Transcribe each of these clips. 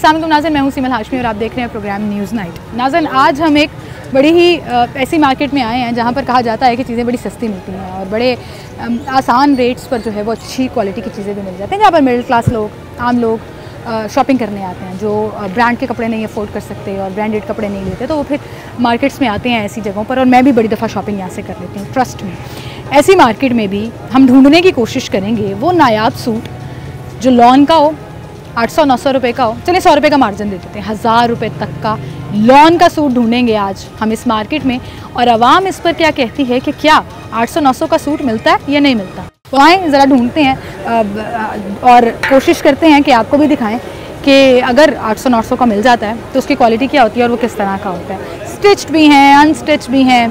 अस्सलाम वालेकुम नाज़रीन, मैं हूं सीमल हाशमी और आप देख रहे हैं प्रोग्राम न्यूज़ नाइट। नाज़रीन, आज हम एक बड़ी ही ऐसी मार्केट में आए हैं जहां पर कहा जाता है कि चीज़ें बड़ी सस्ती मिलती हैं और बड़े आसान रेट्स पर जो है वो अच्छी क्वालिटी की चीज़ें भी मिल जाती हैं, जहाँ पर मिडिल क्लास लोग, आम लोग शॉपिंग करने आते हैं, जो ब्रांड के कपड़े नहीं अफोर्ड कर सकते और ब्रांडेड कपड़े नहीं लेते, तो वो फिर मार्केट्स में आते हैं ऐसी जगहों पर। और मैं भी बड़ी दफ़ा शॉपिंग यहाँ से कर लेती हूँ, ट्रस्ट में। ऐसी मार्केट में भी हम ढूंढने की कोशिश करेंगे वो नायाब सूट जो लॉन का हो, 800-900 रुपये का हो, चलिए 100 रुपये का मार्जिन दे देते हैं, 1000 रुपये तक का लॉन का सूट ढूंढेंगे आज हम इस मार्केट में। और आवाम इस पर क्या कहती है कि क्या 800-900 का सूट मिलता है या नहीं मिलता। तो आएँ ज़रा ढूंढते हैं और कोशिश करते हैं कि आपको भी दिखाएं कि अगर 800-900 का मिल जाता है तो उसकी क्वालिटी क्या होती है और वो किस तरह का होता है। स्टिच्ड भी हैं, अनस्टिच्ड भी हैं।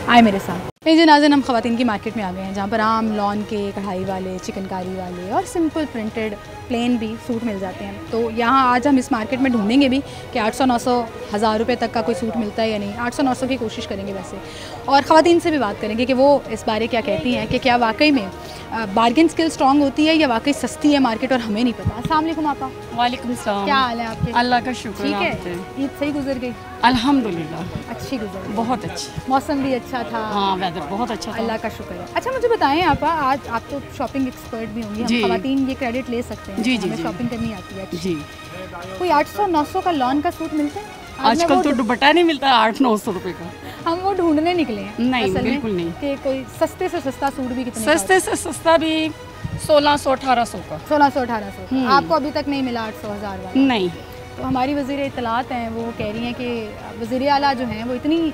आए मेरे साथ। नहीं जी नाज़रीन, हम ख़वातीन की मार्केट में आ गए हैं जहाँ पर आम लॉन के, कढ़ाई वाले, चिकनकारी वाले और सिंपल प्रिंटेड प्लेन भी सूट मिल जाते हैं। तो यहाँ आज हम इस मार्केट में ढूंढेंगे भी कि 800-900 1000 रुपये तक का कोई सूट मिलता है या नहीं। 800-900 की कोशिश करेंगे वैसे, और ख़वातीन से भी बात करेंगे कि वो इस बारे क्या कहती हैं कि क्या वाकई में बार्गेन स्किल स्ट्रॉन्ग होती है या वाकई सस्ती है मार्केट और हमें नहीं पता। अस्सलाम वालेकुम आपा। वालेकुम सलाम। क्या हाल है आपके? अल्लाह का शुक्र। ठीक है, ईद सही गुजर गई? अल्हम्दुलिल्लाह अच्छी गुजर गई, बहुत अच्छी। मौसम भी अच्छा था? हाँ, वेदर बहुत अच्छा था। अल्लाह का शुक्र है। अच्छा मुझे बताएं आपा, आज आप तो शॉपिंग एक्सपर्ट भी होंगी, हम ख़वातीन ये क्रेडिट ले सकते हैं, जी जी हमें शॉपिंग करनी आती है जी। कोई 800-900 का लॉन का सूट मिलता है? आजकल तो दुपट्टा नहीं मिलता 800-900 रुपए का। हम वो ढूंढने निकले हैं नहीं, असल में बिल्कुल नहीं। कि कोई सस्ते से सस्ता सूट भी कितने सस्ते से सस्ता भी 1600-1800 का। 1600-1800। आपको अभी तक नहीं मिला 800-1000 वाला? नहीं। तो हमारी वज़ीर इत्तलात हैं, वो कह रही हैं कि वज़ीर आला जो हैं वो इतनी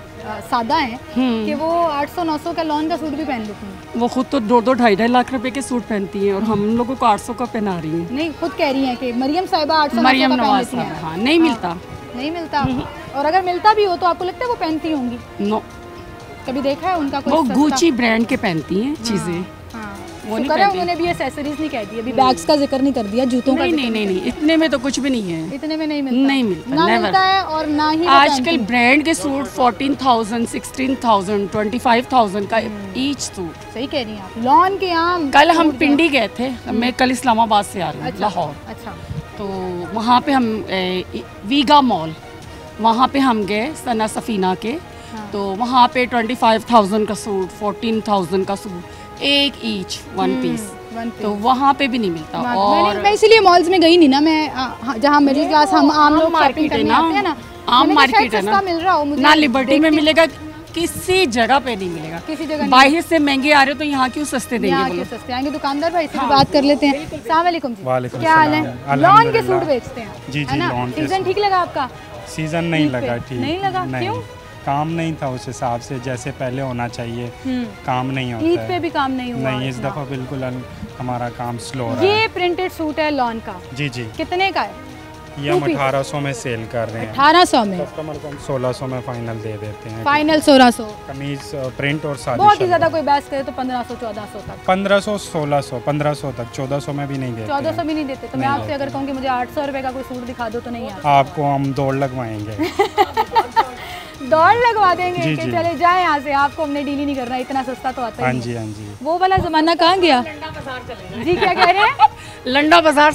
सादा हैं कि वो 800-900 का लॉन का सूट भी पहन लेती हैं। वो खुद तो 2-2 लाख रुपए के सूट पहनती हैं और हम लोगों को 800 का पहना रही हैं। नहीं, खुद कह रही हैं कि मरियम साहिबा 800-900 का पहन लेती हैं। हाँ, नहीं मिलता। नहीं मिलता। और अगर मिलता भी हो तो आपको लगता है वो पहनती होंगी? नो, कभी देखा है उनका कोई? वो गुची ब्रांड के पहनती हैं चीजें। वो नहीं पहनती। उन्होंने भी एक्सेसरीज नहीं कह दी, अभी बैग्स का जिक्र नहीं कर दिया, जूतों का नहीं नहीं नहीं, इतने में तो कुछ भी नहीं है। इतने में नहीं मिलता? नहीं मिलता, ना मिलता है और ना ही आजकल ब्रांड के सूट 14,000, 16,000, 25,000 का ईच सूट। सही कह रही हैं आप। लॉन के आम। कल हम पिंडी गए थे, मैं कल इस्लामाबाद से आ रही हूँ, लाहौर। अच्छा। तो वहाँ पे हम वीगा मॉल, वहाँ पे हम गए सना सफीना के। तो वहाँ पे 25,000 का सूट, 14,000 का सूट, एक ईच वन पीस। तो वहाँ पे भी नहीं मिलता। और मैं इसीलिए मॉल्स में गई नहीं ना, मैं जहाँ मिडिल क्लास हम आम लोग शॉपिंग करने आते हैं ना, आम मार्केट है ना, मिल रहा हो मुझे ना लिबर्टी में मिलेगा, किसी जगह पे नहीं मिलेगा, किसी जगह। बाहर से महंगे आ रहे हो तो यहाँ क्यों सस्ते देंगे? यहाँ क्यों सस्ते आएंगे? दुकानदार भाई से भी बात कर लेते हैं। अस्सलाम वालेकुम जी। वालेकुम क्या हाल है? लॉन के सूट बेचते हैं? जी जी, लॉन के। सीजन ठीक लगा आपका? सीजन नहीं लगा ठीक। नहीं लगा? क्यों? काम नहीं था उस हिसाब से जैसे पहले होना चाहिए, काम नहीं होता। ईद पे भी काम नहीं हुआ? नहीं, इस दफ़ा बिल्कुल हमारा काम स्लो रहा है। ये प्रिंटेड सूट है लॉन का? जी जी। कितने का है? ये हम 1800 में सेल कर रहे हैं। 1800 में? कस्टमर को हम 1600 में फाइनल दे देते हैं। फाइनल 1600? कमीज प्रिंट और सादी बहुत ही ज़्यादा कोई बहस करे तो 1500-1400 तक। 1500, 1600, 1500 तक, 1400 में भी नहीं देते। 1400 भी नहीं देते? तो मैं आपसे अगर कहूँ कि मुझे 800 रुपये का कोई सूट दिखा दो तो नहीं आता? आपको हम दौड़ लगवाएंगे। दौड़ लगवा देंगे कि चले जाए यहाँ से, आपको हमने डील ही नहीं करना, इतना सस्ता तो आता है। हाँ जी, हाँ जी। वो वाला जमाना कहाँ गया? जी क्या कह रहे हैं? लंडा बाजार।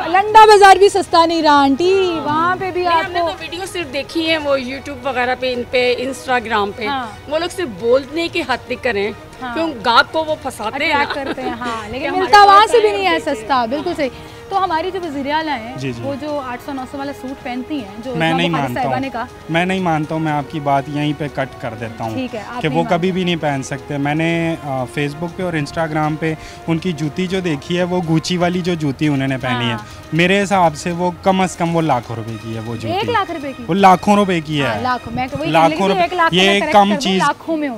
लंडा बाजार भी सस्ता नहीं रहा आंटी, वहाँ पे भी आपको। तो वीडियो सिर्फ देखी है वो यूट्यूब वगैरह पे, इन पे इंस्टाग्राम पे। वो लोग सिर्फ बोलने की हद तक करें, क्यों गाहक को वो फंसाते हैं, करते हैं। हाँ, लेकिन मिलता वहाँ से भी नहीं है सस्ता। बिल्कुल सही। तो हमारी जो वज़ीर आला हैं वो जो 800-900 वाला सूट पहनती हैं, जो मैं नहीं मानता हूँ, मैं आपकी बात यहीं पे कट कर देता हूँ कि वो कभी भी नहीं पहन सकते। मैंने फेसबुक पे और इंस्टाग्राम पे उनकी जूती जो देखी है, वो गुची वाली जो जूती उन्होंने पहनी है, मेरे हिसाब से वो कम से कम वो लाखों रुपए की है। वो जूती 1 लाख रुपए की? वो लाखों रुपए की है। लाखों रुपए। ये कम चीज़,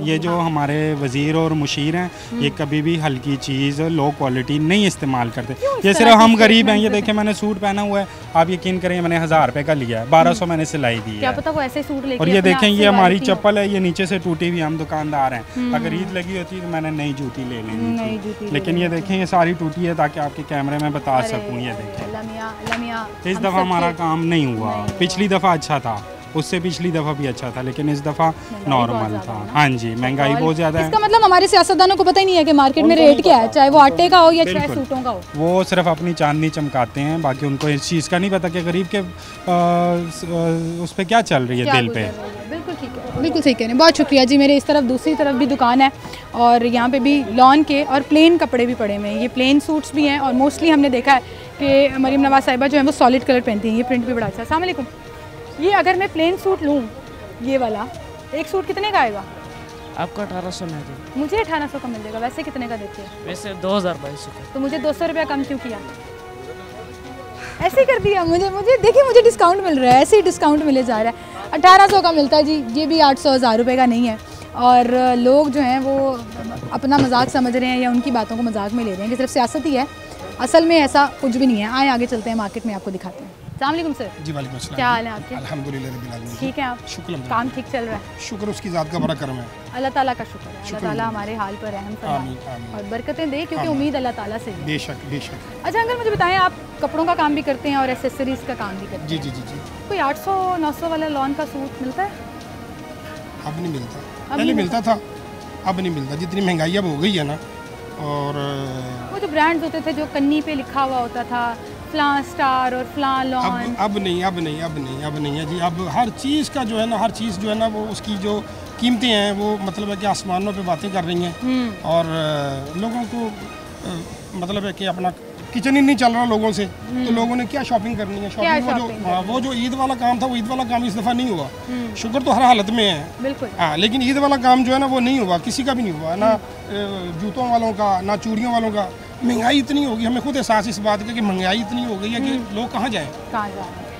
ये जो हमारे वजीर और मुशीर हैं, ये कभी भी हल्की चीज़, लो क्वालिटी नहीं इस्तेमाल करते। ये सिर्फ हम गरीब हैं। ये देखें, मैंने सूट पहना हुआ है, आप यकीन करें मैंने 1000 रुपए का लिया है, 1200 मैंने सिलाई दी है। क्या पता वो ऐसे सूट लेके। और ये देखें, ये हमारी चप्पल है, ये नीचे से टूटी हुई, हम दुकानदार हैं। अगर ईद लगी होती तो मैंने नई जूती ले लेनी थी, लेकिन ये देखें ये सारी टूटी है, ताकि आपके कैमरे में बता सकूँ। ये देखें, इस दफ़ा हमारा काम नहीं हुआ, पिछली दफ़ा अच्छा था। उससे पिछली दफ़ा भी अच्छा था, लेकिन इस दफ़ा नॉर्मल था। हाँ जी, महंगाई बहुत ज़्यादा है। इसका मतलब हमारे सियासतदानों को पता ही नहीं है कि मार्केट में रेट क्या है, चाहे वो आटे का हो या चाहे सूटों का हो। वो सिर्फ अपनी चांदनी चमकाते हैं, बाकी उनको इस चीज़ का नहीं पता कि गरीब के उस पर क्या चल रही है, दिल पे। बिल्कुल ठीक है, बिल्कुल सही कह रहे हैं। बहुत शुक्रिया जी। मेरे इस तरफ दूसरी तरफ भी दुकान है और यहाँ पे भी लॉन के और प्लेन कपड़े भी पड़े हुए हैं। ये प्लेन सूट्स भी हैं और मोस्टली हमने देखा है कि मरीम नवाज़ साहिबा जो है वो सॉलिड कलर पहनती हैं। ये प्रिंट भी बड़ा अच्छा है। अस्सलाम वालेकुम। ये अगर मैं प्लेन सूट लूँ, ये वाला एक सूट कितने का आएगा? आपको 1800 में दे। मुझे 1800 का मिल जाएगा। वैसे कितने का देते हैं? वैसे 2200 का। तो मुझे 200 रुपया कम क्यों किया? ऐसे कर दिया मुझे देखिए, मुझे डिस्काउंट मिल रहा है, ऐसे ही डिस्काउंट मिले जा रहा है। 1800 का मिलता है जी। ये भी 800-1000 रुपये का नहीं है। और लोग जो हैं वो अपना मजाक समझ रहे हैं या उनकी बातों को मजाक में ले रहे हैं कि सिर्फ सियासत ही है। असल में ऐसा कुछ भी नहीं है। आए आगे चलते हैं, मार्केट में आपको दिखाते हैं। अस्सलाम वालेकुम सर। जी वालेकुम अस्सलाम। क्या हाल है आपके? अल्हम्दुलिल्लाह रब्बिल आलमीन। ठीक है आप? शुक्र काम ठीक चल रहा है? शुक्र उसकी ज़ात का बड़ा करम है। अल्लाह ताला का शुक्र है। अल्लाह ताला हमारे हाल पर रहम फरमाए और बरकतें दे, क्योंकि उम्मीद अल्लाह ताला से है। बेशक बेशक। अच्छा अंकल, मुझे बताएं, आप कपड़ों का काम भी करते हैं और एसेसरीज़ का काम भी करते हैं? जी जी जी जी। कोई 800-900 वाला लॉन का सूट मिलता है? अब नहीं मिलता, पहले मिलता था, अब नहीं मिलता। जितनी महंगाई अब हो गई है ना। और वो जो ब्रांड्स होते थे जो कन्नी पे लिखा हुआ होता था, फ्लां स्टार और फ्लां लॉन, अब नहीं है जी। अब हर चीज़ का जो है ना, हर चीज़ जो है ना, वो उसकी जो कीमतें हैं वो मतलब है कि आसमानों पे बातें कर रही हैं। और लोगों को मतलब है कि अपना किचन ही नहीं चल रहा लोगों से, तो लोगों ने क्या शॉपिंग करनी है? शॉपिंग वो जो ईद वाला काम था, वो ईद वाला काम इस दफ़ा नहीं हुआ। शुक्र तो हर हालत में है, बिल्कुल। हाँ, लेकिन ईद वाला काम जो है ना वो नहीं हुआ, किसी का भी नहीं हुआ ना। जूतों वालों का, ना चूड़ियों वालों का। महंगाई इतनी होगी, हमें खुद एहसास इस बात का कि महंगाई इतनी हो गई है कि लोग कहाँ जाएँ।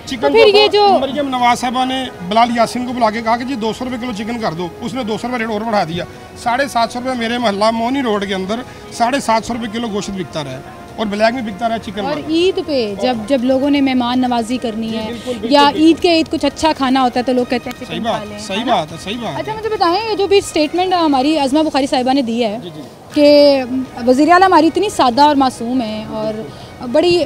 चिकन तो फिर ये जो मरियम नवाज साहबा ने बिलाल यासीन को बुला के कहा कि जी 200 रुपये किलो चिकन कर दो, उसने 200 रुपये रेट और बढ़ा दिया। 750 रुपये मेरे मोहल्ला मोनी रोड के अंदर 750 रुपये किलो गोश्त बिकता रहा है और ब्लैक में बिकता रहा चिकन। और ईद पे जब लोगों ने मेहमान नवाजी करनी है या ईद के ईद कुछ अच्छा खाना होता है तो लोग कहते हैं चिकन खा लें। सही बात है। अच्छा मुझे बताएं, ये जो भी स्टेटमेंट हमारी अज़मा बुखारी साहिबा ने दी है कि वज़ीर आला हमारी इतनी सादा और मासूम है और बड़ी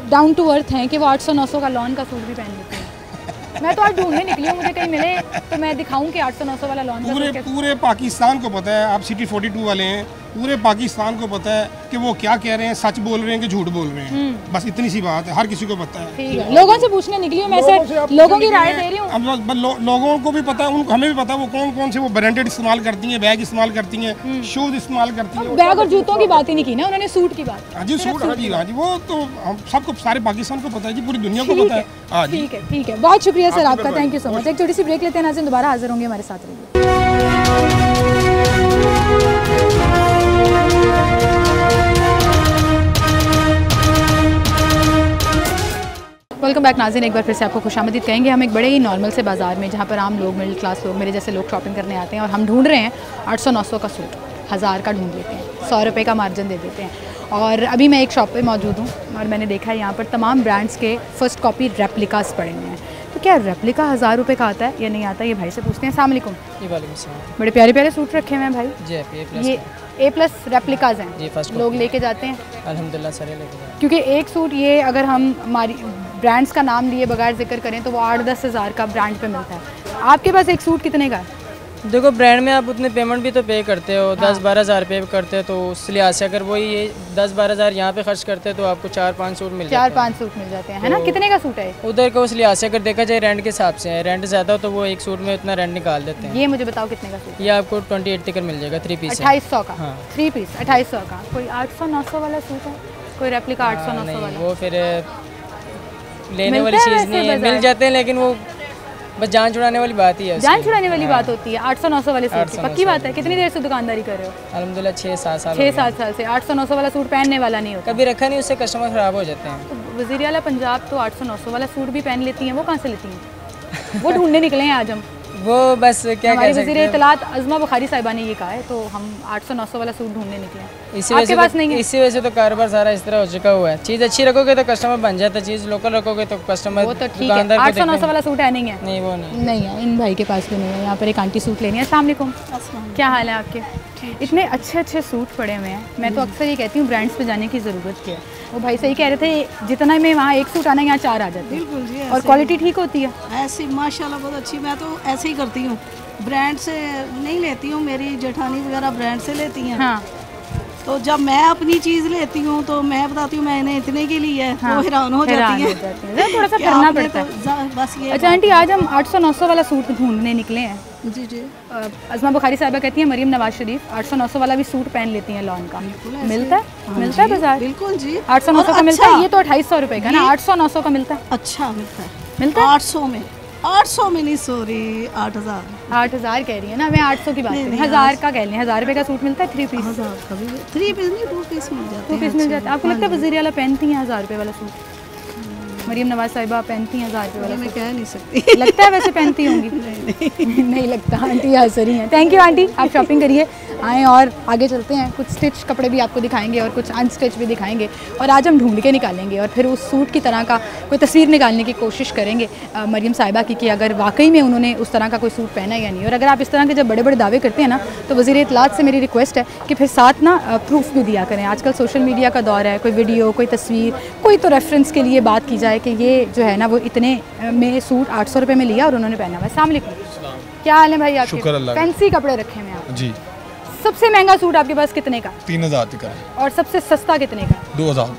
डाउन टू अर्थ हैं कि वो 800-900 का लॉन का सूट भी पहन लेते हैं। मैं तो आज ढूंढने निकली हूँ, मुझे कहीं मिले तो मैं दिखाऊं कि 800-900 वाला लॉन का पूरे पाकिस्तान को पता है। आप सिटी 42 वाले हैं, पूरे पाकिस्तान को पता है कि वो क्या कह रहे हैं, सच बोल रहे हैं कि झूठ बोल रहे हैं। बस इतनी सी बात है, हर किसी को पता है। ठीक है, लोगों से पूछने निकली हूँ, मैं सिर्फ लोगों की राय दे रही हूँ। लोगों को भी पता है, हमें भी पता है वो कौन कौन से वो ब्रांडेड इस्तेमाल करती हैं, बैग इस्तेमाल करती हैं, शूज इस्तेमाल करती हैं। बैग और जूतों की बात ही नहीं की ना उन्होंने, सूट की बात। हाँ जी, सूट। हाँ जी, वो तो हम सबको, सारे पाकिस्तान को पता है जी, पूरी दुनिया को पता है। ठीक है, बहुत शुक्रिया सर आपका, थैंक यू सो मच। एक छोटी सी ब्रेक लेते हैं, नाज़रीन दोबारा हाजिर होंगे, हमारे साथ रहिए। वेलकम बैक नाज़रीन, एक बार फिर से आपको खुशामदीद कहेंगे। हम एक बड़े ही नॉर्मल से बाज़ार में, जहाँ पर आम लोग, मिडिल क्लास लोग, मेरे जैसे लोग शॉपिंग करने आते हैं और हम ढूंढ रहे हैं 800-900 का सूट, 1000 का ढूंढ लेते हैं, 100 रुपये का मार्जिन दे देते हैं। और अभी मैं एक शॉप पे मौजूद हूँ और मैंने देखा है यहाँ पर तमाम ब्रांड्स के फ़र्स्ट कॉपी रेप्लिकास पड़े हुए हैं। तो क्या रेप्लिका 1000 रुपये का आता है या नहीं आता, ये भाई से पूछते हैं। अस्सलाम वालेकुम। बड़े प्यारे प्यारे सूट रखे हुए हैं भाई जी। ये A+ रेप्लिकाज हैं, लोग लेके जाते हैं अल्हम्दुलिल्लाह सारे लेके जाते हैं। क्योंकि एक सूट ये अगर हम हमारी ब्रांड्स का नाम लिए बगैर जिक्र करें तो वो 8-10 हज़ार का ब्रांड पे मिलता है। आपके पास एक सूट कितने का है? देखो ब्रांड में आप उतने पेमेंट भी तो पे करते हो, 10-12 हज़ार पे करते हो, तो उस लिहाज से अगर वही ये 10-12 हज़ार यहाँ पे खर्च करते हैं तो आपको 4-5 सूट मिल जाते हैं। 4-5 सूट मिल जाते हैं, है ना? कितने का सूट है उधर का? उस लिहाज से अगर देखा जाए रेंट के हिसाब से है, रेंट ज़्यादा हो तो वो एक सूट में उतना रेंट निकाल देते हैं। ये मुझे बताओ कितने का सूट? ये आपको 28 तक मिल जाएगा, 3 पीस। 2800 का 3 पीस 2800 का। कोई 800-900 वाला सूट है, कोई रेप्लिका 800-900 वाला? वो फिर लेने वाली चीज़ नहीं है, मिल जाते हैं लेकिन वो बस जान छुड़ाने वाली बात ही है। जान छुड़ाने वाली बात होती है 800-900 वाले सूट की। पक्की बात है। कितनी देर से दुकानदारी कर रहे हो? अल्हम्दुलिल्लाह 6-7 साल। 6-7 साल से 800-900 वाला सूट पहनने वाला नहीं होता। कभी रखा नहीं, उससे कस्टमर ख़राब हो जाते हैं। तो वज़ीर आला पंजाब तो 800-900 वाला सूट भी पहन लेती हैं, वो कहाँ से लेती हैं? वो ढूंढने निकले हैं आज हम। वो बस क्या हमारी वज़ीर इत्तलात अज़मा बुखारी साहिबा ने ये कहा है, तो हम 800-900 वाला सूट ढूंढने निकले हैं। आपके पास नहीं है? इसी वजह से तो कारोबार सारा इस तरह हो चुका हुआ है। चीज़ अच्छी रखोगे तो कस्टमर बन जाता है, चीज़ लोकल रखोगे तो कस्टमर। वो तो ठीक है, 800-900 वाला सूट है नहीं है? नहीं, वो नहीं है। इन भाई के पास भी नहीं है। यहाँ पर एक आंटी सूट लेनी है। अस्सलाम वालेकुम, क्या हाल है आपके? इतने अच्छे अच्छे सूट पड़े हुए हैं। मैं तो अक्सर ये कहती हूँ ब्रांड्स पे जाने की ज़रूरत क्या है। वो भाई सही कह रहे थे, जितना में वहाँ एक सूट आना यहाँ 4 आ जाते हैं। बिल्कुल जी। और क्वालिटी ठीक होती है ऐसी माशाल्लाह बहुत अच्छी। मैं तो ऐसे ही करती हूँ, ब्रांड से नहीं लेती हूँ, मेरी जेठानी वगैरह ब्रांड से लेती हैं। हाँ। तो जब मैं अपनी चीज़ लेती हूँ तो मैं बताती हूँ मैंने इतने की ली है। हाँ, वो हैरान हो जाती है। थोड़ा सा करना पड़ता है बस ये। अच्छा आंटी, आज हम 800-900 वाला सूट ढूंढने निकले हैं। जी जी। अज़मा बुखारी साहिबा कहती हैं मरीम नवाज शरीफ 800-900 वाला भी सूट पहन लेती हैं लॉन का। मिलता है? मिलता है बाजार? बिल्कुल जी। 800-900 का मिलता है। ये तो 2800 रुपए का ना, 800-900 का मिलता है। अच्छा मिलता है। मिलता है 800 में। 800 में नहीं, सॉरी 8000। 8000 कह रही है ना, मैं 800 की बात कर रही हूँ। 1000 का कह लें, 1000 रुपए का सूट मिलता है 3 पीस। 1000 का भी 3 पीस नहीं, 2 पीस मिल जाते हैं। 2 पीस मिल जाता है। आपको लगता है वज़ीर आला पहनती हैं 1000 रुपए वाला सूट? मरीम नवाज साहिबा पहनती हैं 1000 रुपए वाला? मैं कह नहीं सकती। लगता है वैसे पहनती होंगी? नहीं लगता। आंटी हंस रही हैं। थैंक यू आंटी, आप शॉपिंग करिए, आएँ और आगे चलते हैं। कुछ स्टिच कपड़े भी आपको दिखाएंगे और कुछ अनस्टिच भी दिखाएंगे, और आज हम ढूंढ के निकालेंगे और फिर उस सूट की तरह का कोई तस्वीर निकालने की कोशिश करेंगे मरीम साहिबा की, कि अगर वाकई में उन्होंने उस तरह का कोई सूट पहना या नहीं। और अगर आप इस तरह के जब बड़े बड़े दावे करते हैं ना, तो वज़ीर इत्तलात से मेरी रिक्वेस्ट है कि फिर साथ ना प्रूफ भी दिया करें। आजकल सोशल मीडिया का दौर है, कोई वीडियो, कोई तस्वीर, कोई तो रेफरेंस के लिए बात की जाए कि ये जो है ना वो इतने में सूट 800 रुपये में लिया और उन्होंने पहना हुआ है। अस्सलाम वालेकुम, क्या हाल है भाई आपके? शुक्र अल्लाह का। फैंसी कपड़े रखे हैं आप जी। सबसे महंगा सूट आपके पास कितने का? 3000 तक का। और सबसे सस्ता कितने का? 2000।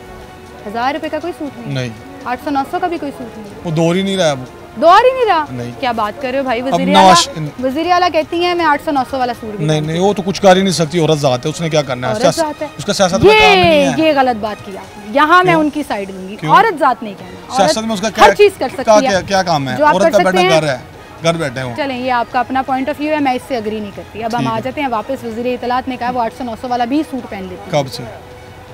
1000 रुपये का कोई सूट नहीं? 800-900 का भी कोई सूट नहीं? वो दौर ही नहीं रहा, वो दौर ही नहीं रहा। नहीं। क्या बात कर रहे हो भाई? वज़ीर आला कहती हैं मैं 800-900 वाला सूट भी नहीं, वो तो कुछ कर ही नहीं सकती, औरत ज़ात है, उसने क्या करना है? उसका सियासत में काम नहीं है। ये गलत बात किया, यहाँ मैं उनकी साइड लूंगी। औरत जात नहीं कहना, सियासत में उसका हर चीज कर सकती है। क्या काम है? औरत का बैठना घर बैठे हो। चलें, ये आपका अपना पॉइंट ऑफ व्यू है, मैं इससे अग्री नहीं करती। अब हम आ जाते हैं वापस। वज़ीर इत्तलात ने कहा वो 800-900 वाला भी सूट पहन लेती है। कब से?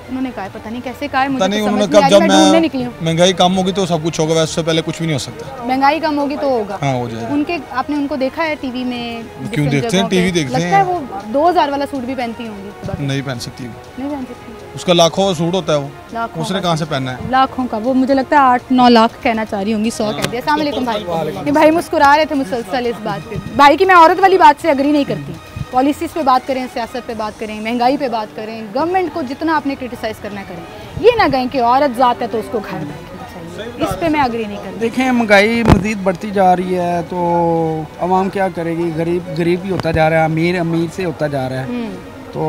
उन्होंने कहा पता नहीं कैसे कहा है, मुझे नहीं, तो उन्होंने समझ नहीं आ कब, रही, जब मैं ढूंढने निकली हूं। महंगाई कम होगी तो सब कुछ होगा, वैसे उससे पहले कुछ भी नहीं हो सकता। महंगाई कम होगी तो होगा। हाँ, हो जाएगा। उनके आपने उनको देखा है टीवी में? क्यों देखते हैं? टीवी देखते हैं। लगता है वो 2000 वाला सूट भी पहनती होंगी। नहीं पहन सकती। नहीं पहन सकती। उसका लाखों का सूट होता है, वो उसने कहाँ से पहनना है? लाखों का। वो मुझे लगता है 8-9 लाख कहना चाह रही होंगी, 100 कह दिया। अस्सलाम वालेकुम भाई। ये भाई मुस्कुरा रहे थे मुसलसल इस बात पे। भाई की मैं औरत वाली बात से अग्री नहीं करती। पॉलिसीज़ पे बात करें, सियासत पे बात करें, महंगाई पे बात करें, गवर्नमेंट को जितना आपने क्रिटिसाइज़ करना करें, ये ना कहें कि औरत ज़ात है तो उसको घर बैठना चाहिए। इस पे मैं अग्री नहीं करती। देखें, महंगाई मज़ीद बढ़ती जा रही है तो आवाम क्या करेगी? गरीब ही होता जा रहा है, अमीर से होता जा रहा है। तो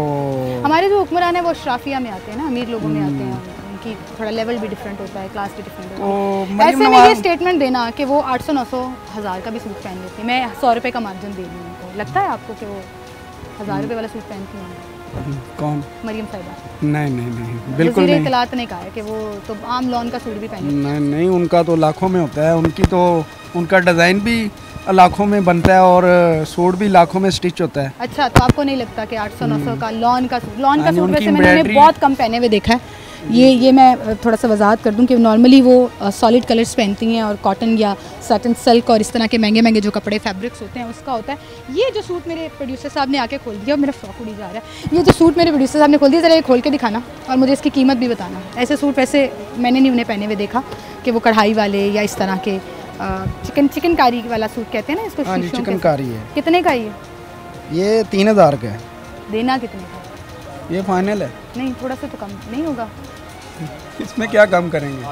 हमारे जो हुक्मरान है वो अशराफिया में आते हैं ना, अमीर लोगों में आते हैं, उनकी थोड़ा लेवल भी डिफरेंट होता है, क्लास भी डिफरेंट होता है। ऐसे में ये स्टेटमेंट देना कि वो 800-900 1000 का भी सूट पहन लेती है, मैं 100 रुपये का मार्जिन दे रही हूँ उनको, लगता है आपको कि वो 1000 रुपये वाला सूट पहनती हैं? कौन? मरीम साहिबा। नहीं, बिल्कुल नहीं। इत्तलात ने कहा है कि वो तो आम लॉन का सूट भी पहनती है। नहीं, उनका तो लाखों में होता है। उनका डिज़ाइन भी लाखों में बनता है और सूट भी लाखों में स्टिच होता है। अच्छा, तो आपको नहीं लगता कि 800-900 का लॉन का सूट वैसे मैंने बहुत कम पहने हुए देखा है। ये मैं थोड़ा सा वजाहत कर दूं कि नॉर्मली वो सॉलिड कलर्स पहनती हैं और कॉटन या सैटिन सिल्क और इस तरह के महंगे महंगे जो कपड़े फैब्रिक्स होते हैं उसका होता है। ये जो सूट मेरे प्रोड्यूसर साहब ने आके खोल दिया, मेरा फ्रॉक उड़ी जा रहा है। ये जो सूट मेरे प्रोड्यूसर साहब ने खोल दिया, ज़रा ये खोल के दिखाना और मुझे इसकी कीमत भी बताना। ऐसे सूट वैसे मैंने नहीं उन्हें पहने हुए देखा कि वो कढ़ाई वाले या इस तरह के चिकनकारी वाला सूट कहते हैं ना इसको। हाँ जी, चिकनकारी है। कितने का ये 3000 का है। देना कितने का? ये फाइनल है। नहीं, थोड़ा सा तो कम नहीं होगा? इसमें क्या कम करेंगे?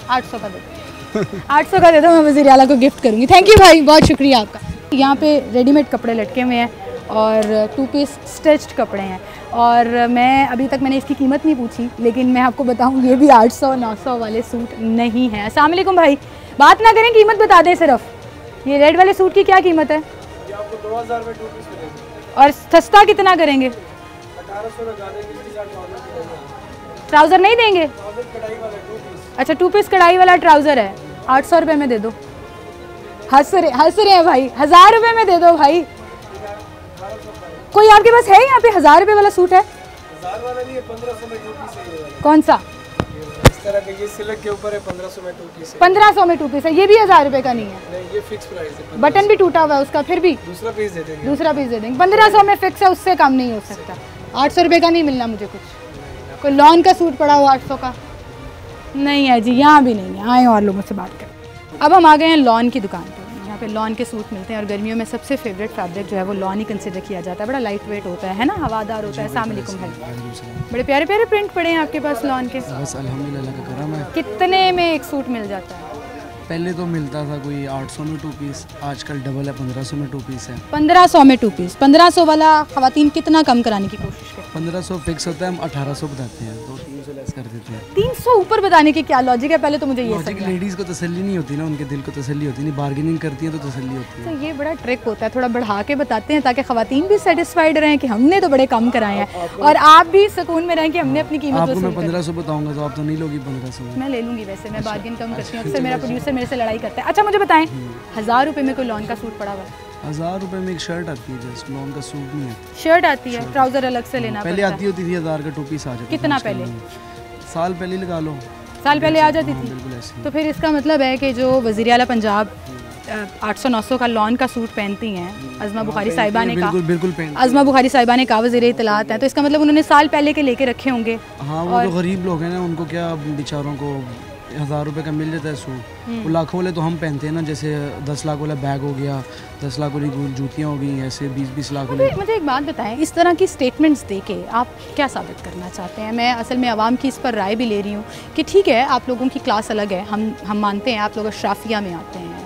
800 का दे दो। 800 का दे दो, मैं वज़ीर आला को गिफ्ट करूँगी। थैंक यू भाई, बहुत शुक्रिया आपका। यहाँ पे रेडीमेड कपड़े लटके हुए हैं और 2 पीस स्टिच्ड कपड़े हैं और मैंने इसकी कीमत नहीं पूछी, लेकिन मैं आपको बताऊँ ये भी 800-900 वाले सूट नहीं हैं। अस्सलाम वालेकुम भाई, बात ना करें, कीमत बता दें सिर्फ। ये रेड वाले सूट की क्या कीमत है? ये आपको 2000 में 2 पीस मिलेंगे। और सस्ता कितना करेंगे? 1800 लगा देंगे। ट्राउज़र नहीं देंगे? अच्छा, 2 पीस कढ़ाई वाला ट्राउज़र है, 800 रुपये में दे दो। हंस रहे हैं भाई, 1000 रुपये में दे दो भाई। कोई आपके पास है यहाँ पे 1000 रुपये वाला सूट है? 1000 वाला नहीं है, 1500 में 2 पीस है। कौन सा? इस तरह का, ये सिल्क के ऊपर है, 1500 में 2 पीस है। 1500 में 2 पीस है, ये भी 1000 रुपये का नहीं है? नहीं, ये फिक्स प्राइस है। बटन भी टूटा हुआ है उसका, फिर भी दूसरा पीस दे देंगे। 1500 में फिक्स है, उससे कम नहीं हो सकता। 800 रुपये का नहीं मिलना मुझे कुछ। कोई लॉन का सूट पड़ा हो 800 का? नहीं है जी, यहाँ भी नहीं है। आए और लोगों से बात करें। अब हम आ गए हैं लॉन की दुकान पर। यहाँ यहाँ पे लॉन के सूट मिलते हैं और गर्मियों में सबसे फेवरेट फैब्रिक जो है वो लॉन ही कंसिडर किया जाता है। बड़ा लाइट वेट होता है ना, हवादार होता है। अस्सलाम वालेकुम भाई, बड़े प्यारे प्यारे प्रिंट पड़े हैं आपके पास लॉन के। बस अल्हम्दुलिल्लाह का करम है। कितने में एक सूट मिल जाता है? पहले तो मिलता था कोई 800 में 2 पीस, आजकल डबल है, 1500 में 2 पीस है। 1500 में 2 पीस। 1500 वाला ख़वातीन कितना कम कराने की कोशिश करते हैं? 1500 फिक्स होता है, हम 1800 बताते हैं तो 300 लेस कर देते हैं। 300 ऊपर बताने की क्या लॉजिक है? पहले तो मुझे ये लॉजिक, लेडीज़ को तसल्ली नहीं होती ना, उनके दिल को तसल्ली होती नहीं, बार्गेनिंग करती हैं तो तसल्ली होती है। तो ये बड़ा ट्रिक होता है, थोड़ा बढ़ा के बताते हैं ताकि ख़वातीन भी सेटिस्फाइड रहें कि हमने तो बड़े कम कराए हैं और आप भी सुकून में रहें कि हमने अपनी कीमत आपको मैं 1500 बताऊंगा तो आप तो नहीं लोगी 1500 में। मैं ले लूँगी, वैसे मैं बार्गेन कम करती हूँ। अक्सर मेरा प्रोड्यूसर मेरे से लड़ाई करता है। अच्छा मुझे बताएं, 1000 रुपये में कोई लॉन का सूट पड़ा हुआ है? 1000 रुपये में एक शर्ट आती है, जस्ट लॉन का सूट नहीं है। शर्ट आती है, ट्राउजर अलग से लेना पहले आती होती थी 1000 का 2 पीस आ जाता। कितना पहले? साल पहले लगा लो, साल पहले आ जाती थी। बिल्कुल ऐसे। तो फिर इसका मतलब है कि जो वज़ीर आला पंजाब 800-900 का लॉन का सूट पहनती हैं, अज़मा बुखारी साहिबा ने कहा, बिल्कुल अज़मा बुखारी साहिबा ने कहा वज़ीर इत्तलात है, तो इसका मतलब उन्होंने साल पहले के लेके रखे होंगे। हाँ, वो तो गरीब लोग हैं ना, उनको क्या बेचारों को 1000 रुपये का मिल जाता है सूट। वो लाखों वाले तो हम पहनते हैं ना, जैसे 10 लाख वाला बैग हो गया, 10 लाख वाली जूतियाँ हो गई, ऐसे 20-20 लाख वाली। मुझे एक बात बताएं, इस तरह की स्टेटमेंट्स दे के आप क्या साबित करना चाहते हैं? मैं असल में आवाम की इस पर राय भी ले रही हूँ कि ठीक है आप लोगों की क्लास अलग है, हम मानते हैं, आप लोग अशराफिया में आते हैं,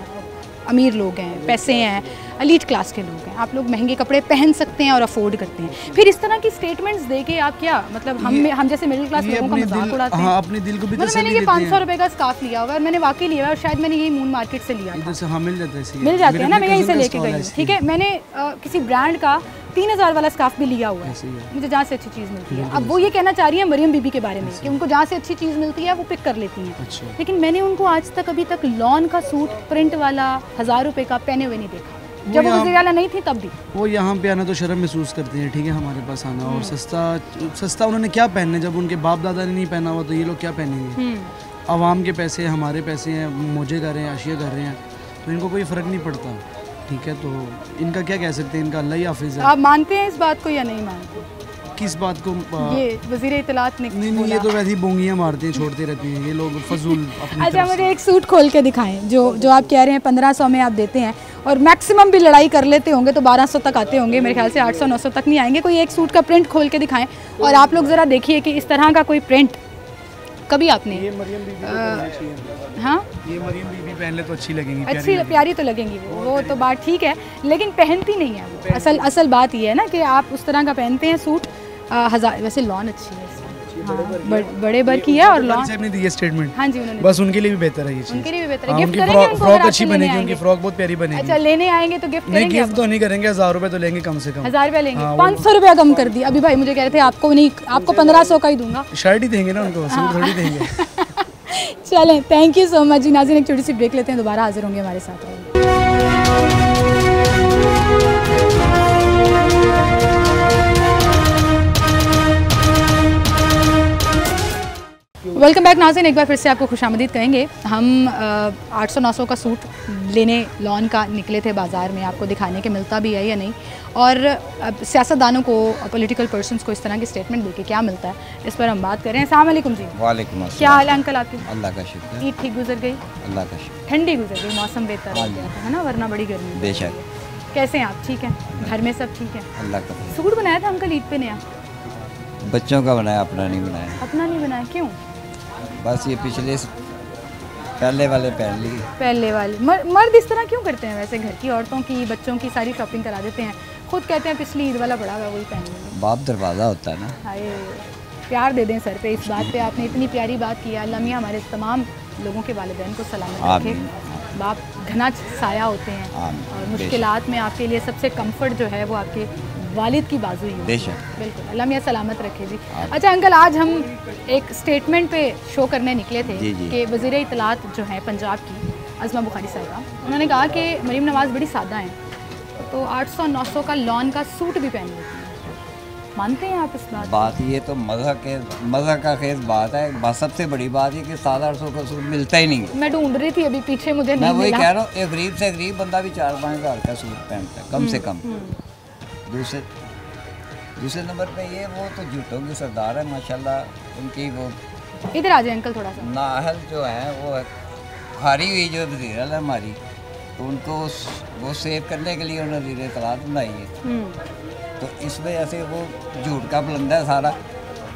अमीर लोग हैं, पैसे हैं, एलीट क्लास के लोग हैं, आप लोग महंगे कपड़े पहन सकते हैं और अफोर्ड करते हैं। फिर इस तरह की स्टेटमेंट्स दे के आप क्या मतलब हम जैसे मिडिल क्लास लोगों का मजाक उड़ाते हैं। हाँ, अपने दिल को भी मतलब मैंने ये 500 रुपये का स्कार्फ लिया हुआ और मैंने वाकई लिया हुआ और शायद मैंने यही मून मार्केट से लिया इधर से। हाँ, मिल जाता है, मिल जाते हैं ना, मैं यहीं से लेके गई हूँ। ठीक है, मैंने किसी ब्रांड का 3000 वाला स्कार्फ भी लिया हुआ है, मुझे जहाँ से अच्छी चीज़ मिलती है। अब वो ये कहना चाह रही है मरियम बीबी के बारे में कि उनको जहाँ से अच्छी चीज़ मिलती है वो पिक कर लेती हैं। लेकिन मैंने उनको आज तक अभी तक लॉन का सूट प्रिंट वाला 1000 रुपये का पहने हुए नहीं देखा। जब वो वज़ीर आला नहीं थी तब भी वो यहाँ पे आना तो शर्म महसूस करते हैं। ठीक है, हमारे पास आना और सस्ता उन्होंने क्या पहनना है? जब उनके बाप दादा ने नहीं पहना हुआ तो ये लोग क्या पहनेंगे? आवाम के पैसे, हमारे पैसे हैं, मौजे कर रहे हैं, आशिया कर रहे हैं, तो इनको कोई फ़र्क नहीं पड़ता। ठीक है, तो इनका क्या कह सकते हैं, इनका अल्लाह ही हाफिज़ है। आप मानते हैं इस बात को या नहीं मानते? किस बात को? ये वज़ीर इत्तलात ने नहीं, ये तो वैसे ही बोंगियाँ मारते हैं, छोड़ते रहते हैं ये लोग फजूल अपनी। अच्छा, मुझे एक सूट खोल के दिखाएं जो आप कह रहे हैं 1500 में आप देते हैं और मैक्सिमम भी लड़ाई कर लेते होंगे तो 1200 तक आते होंगे, मेरे ख्याल से 800-900 तक नहीं आएंगे। कोई एक सूट का प्रिंट खोल के दिखाएं और आप लोग ज़रा देखिए कि इस तरह का कोई प्रिंट कभी आपने ये मरियम बीबी हाँ, ये मरियम बीबी पहन ले तो अच्छी लगेंगी, अच्छी प्यारी तो लगेंगी वो तो बात ठीक है, लेकिन पहनती नहीं है वो। असल बात ये है ना कि आप उस तरह का पहनते हैं सूट। 1000 वैसे लॉन अच्छी है, हाँ, बड़े बर की है और लॉन ने दी है स्टेटमेंट। हाँ जी, उन्होंने बस उनके लिए भी बेहतर है ये चीज़। उनके लिए भी बेहतर है। हाँ, गिफ्ट उनकी करेंगे, फ्रॉक अच्छी बनेगी, उनकी फ्रॉक बहुत प्यारी बनेगी। अच्छा, लेने आएंगे तो गिफ्ट नहीं, गिफ्ट तो नहीं करेंगे, 1000 रुपये तो लेंगे कम से कम। 1000 रुपये लेंगे, 500 रुपया कम कर दी। अभी भाई मुझे कह रहे थे आपको नहीं, आपको 1500 का ही दूंगा। शर्ट ही देंगे ना उनको, सूट थोड़ी देंगे। चलें, थैंक यू सो मच जी। नाज़रीन, एक छोटी सी ब्रेक लेते हैं, दोबारा हाजिर होंगे हमारे साथ। वेलकम बैक नाज़रीन, एक बार फिर से आपको खुशामदीद कहेंगे। हम 800-900 का सूट लेने लॉन का निकले थे बाज़ार में, आपको दिखाने के मिलता भी है या नहीं, और सियासतदानों को, पॉलिटिकल पर्सन्स को इस तरह की स्टेटमेंट देके क्या मिलता है, इस पर हम बात करें। अस्सलाम वालेकुम जी। वालेकुम अस्सलाम। क्या हाल है अंकल आपके? अल्लाह का शुक्र। ईद ठीक गुजर गई? अल्लाह का शुक्र। ठंडी गुजर गई, मौसम बेहतर हो गया था, है ना, वरना बड़ी गर्मी। बेशक। कैसे हैं आप? ठीक हैं? घर में सब ठीक है? अल्लाह का। सूट बनाया था अंकल ईद पे नया? बच्चों का बनाया, अपना नहीं बनाया। अपना नहीं बनाया, क्यों? बस ये पिछले पहले वाले पहन लिए। पहले वाले मर्द इस तरह क्यों करते हैं? वैसे घर की औरतों की, बच्चों की सारी शॉपिंग करा देते हैं, खुद कहते हैं पिछली ईद वाला बड़ा हुआ वही पहन लेंगे। बाप दरवाज़ा होता है ना। हाय, प्यार दे दें सर पे इस बात पे। आपने इतनी प्यारी बात की है। अल्लाह मियां हमारे तमाम लोगों के वालिदैन को सलामत रखे। बाप घना साया होते हैं और मुश्किलात में आपके लिए सबसे कम्फर्ट जो है वो आपके वालिद की बाजू ही है। बिल्कुल, अल्लाह मियां सलामत रखे जी। अच्छा अंकल, आज हम एक स्टेटमेंट पे शो करने निकले थे कि वज़ीर इत्तलात जो है पंजाब की, अज़मा बुखारी साहिबा, उन्होंने कहा कि मरीम नवाज़ बड़ी सादा हैं, तो 800-900 का लॉन का सूट भी पहन लेती हैं। मानते हैं आप इस बात? ये तो मज़ा का खेज बात है। सबसे बड़ी बात है कि 700-800 का सूट मिलता ही नहीं। मैं ढूंढ रही थी अभी, पीछे मुझे नहीं मिला। मैं वही कह रहा हूँ, एक गरीब से गरीब बंदा भी 4-5 हज़ार का सूट पहनता है कम से कम। दूसरे नंबर पे ये वो तो जूतों की सरदार है माशाल्लाह। उनकी वो इधर आ जाए अंकल थोड़ा सा। नाहल जो है वो हारी हुई जो वज़ीर आला हमारी, तो उनको वो सेव करने के लिए उन्होंने ज़ीरे तलात बनाई है। तो इस वजह से वो झूठ का बुलंदा है सारा।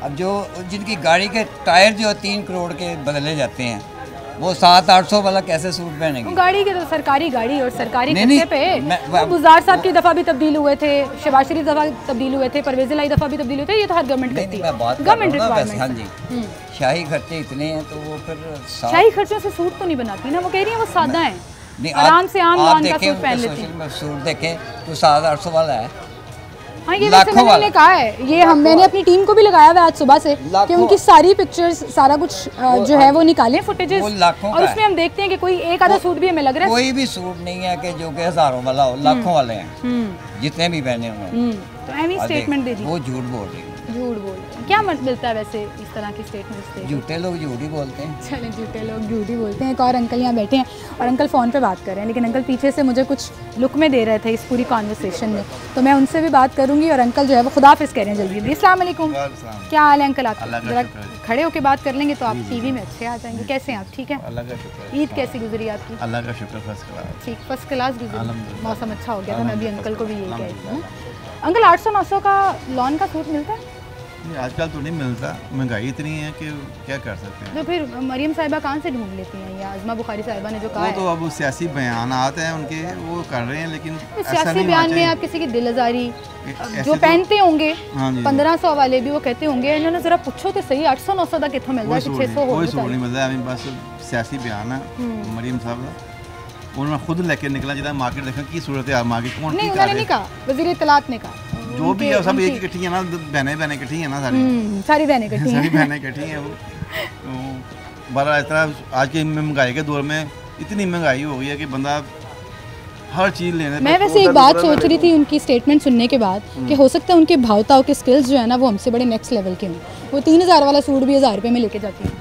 अब जो जिनकी गाड़ी के टायर जो 3 करोड़ के बदले जाते हैं वो 700-800 वाला कैसे सूट पहनेंगे? गाड़ी के तो सरकारी गाड़ी और सरकारी खर्चे पे गुजार साहब की दफ़ा भी तब्दील हुए थे, शहबाज शरीफ दफ़ा तब्दील हुए थे, परवेज़ इलाही दफ़ा भी तब्दील हुए थे। ये तो हर गवर्नमेंट करती है, गवर्नमेंट रिक्वायरमेंट। हाँ जी, शाही खर्चे इतने हैं तो वो फिर शाही खर्चों से सूट तो नहीं बनाती ना, वो कह रही है वो सादा है, आराम से आम लॉन का सूट पहन लेती है। सूट देखें तो 700-800 वाला है। हाँ, ये वैसे मैंने कहा है, ये मैंने अपनी टीम को भी लगाया हुआ है आज सुबह से कि उनकी सारी पिक्चर्स, सारा कुछ जो है वो निकालें फुटेजेस, और उसमें हम देखते हैं कि कोई एक आधा सूट भी हमें लग रहा है। कोई भी सूट नहीं है कि जो कि हज़ारों वाला हो, लाखों वाले हैं जितने भी पहने उन्होंने। तो एमी स्टेटमेंट दे दी, वो झूठ बोल रही है। झूठ बोल रहे हैं। क्या मत मिलता है वैसे इस तरह की स्टेटमेंट्स से? झूठे लोग झूठ ही बोलते हैं। चलें, झूठे लोग झूठ ही बोलते हैं। एक और अंकल यहाँ बैठे हैं और अंकल फ़ोन पे बात कर रहे हैं, लेकिन अंकल पीछे से मुझे कुछ लुक में दे रहे थे इस पूरी कॉन्वर्सेशन में, तो मैं उनसे भी बात करूँगी। और अंकल जो है वो खुदाफिज़ कह रहे हैं जल्दी। अस्सलाम वालेकुम, क्या हाल है अंकल? आप जरा खड़े होकर बात कर लेंगे तो आप टीवी में अच्छे आ जाएंगे। कैसे हैं आप? ठीक है, ईद कैसी गुजरी आपकी? अल्लाह का शुक्र, फर्स्ट क्लास। ठीक, फर्स्ट क्लास गुजरी, मौसम अच्छा हो गया था। मैं अभी अंकल को भी यही कह रही थी। अंकल 800-900 का लॉन का सूट मिलता है? आजकल तो नहीं मिलता, महंगाई इतनी है कि क्या कर सकते हैं। तो फिर मरियम साहिबा कहाँ से ढूंढ लेती हैं? या आज़मा बुखारी साहिबा ने जो कहा वो तो अब सियासी बयान आते हैं उनके, वो कर रहे हैं, लेकिन सियासी बयान में आप किसी की दिल आज़ारी जो पहनते होंगे 1500 वाले भी वो कहते होंगे, इन्होंने जरा पूछो तो सही 800-900 का कितना मिलता है? 600 कोई सूट नहीं मिलता है, बस सियासी बयान है मरियम साहब का। उन्होंने खुद लेके निकला जितना मार्केट देखा की सूरत है मार्केट कौन नहीं, उन्होंने नहीं कहा, वज़ीर इत्तलात ने कहा। जो भी है सब एक ही इकट्ठी है ना, बहनें इकट्ठी है ना, सारी बहनें इकट्ठी हैं, सारी बहनें इकट्ठी हैं। वो बड़ा इतना आज के महंगाई के दौर में इतनी महंगाई हो गई है कि बंदा हर चीज़ लेने। मैं वैसे एक बात सोच रही थी उनकी स्टेटमेंट सुनने के बाद कि हो सकता है उनके भावताओं के स्किल्स जो है ना वो हमसे बड़े नेक्स्ट लेवल के हों। वो 3000 वाला सूट भी 1000 रुपये में लेके जाती हैं।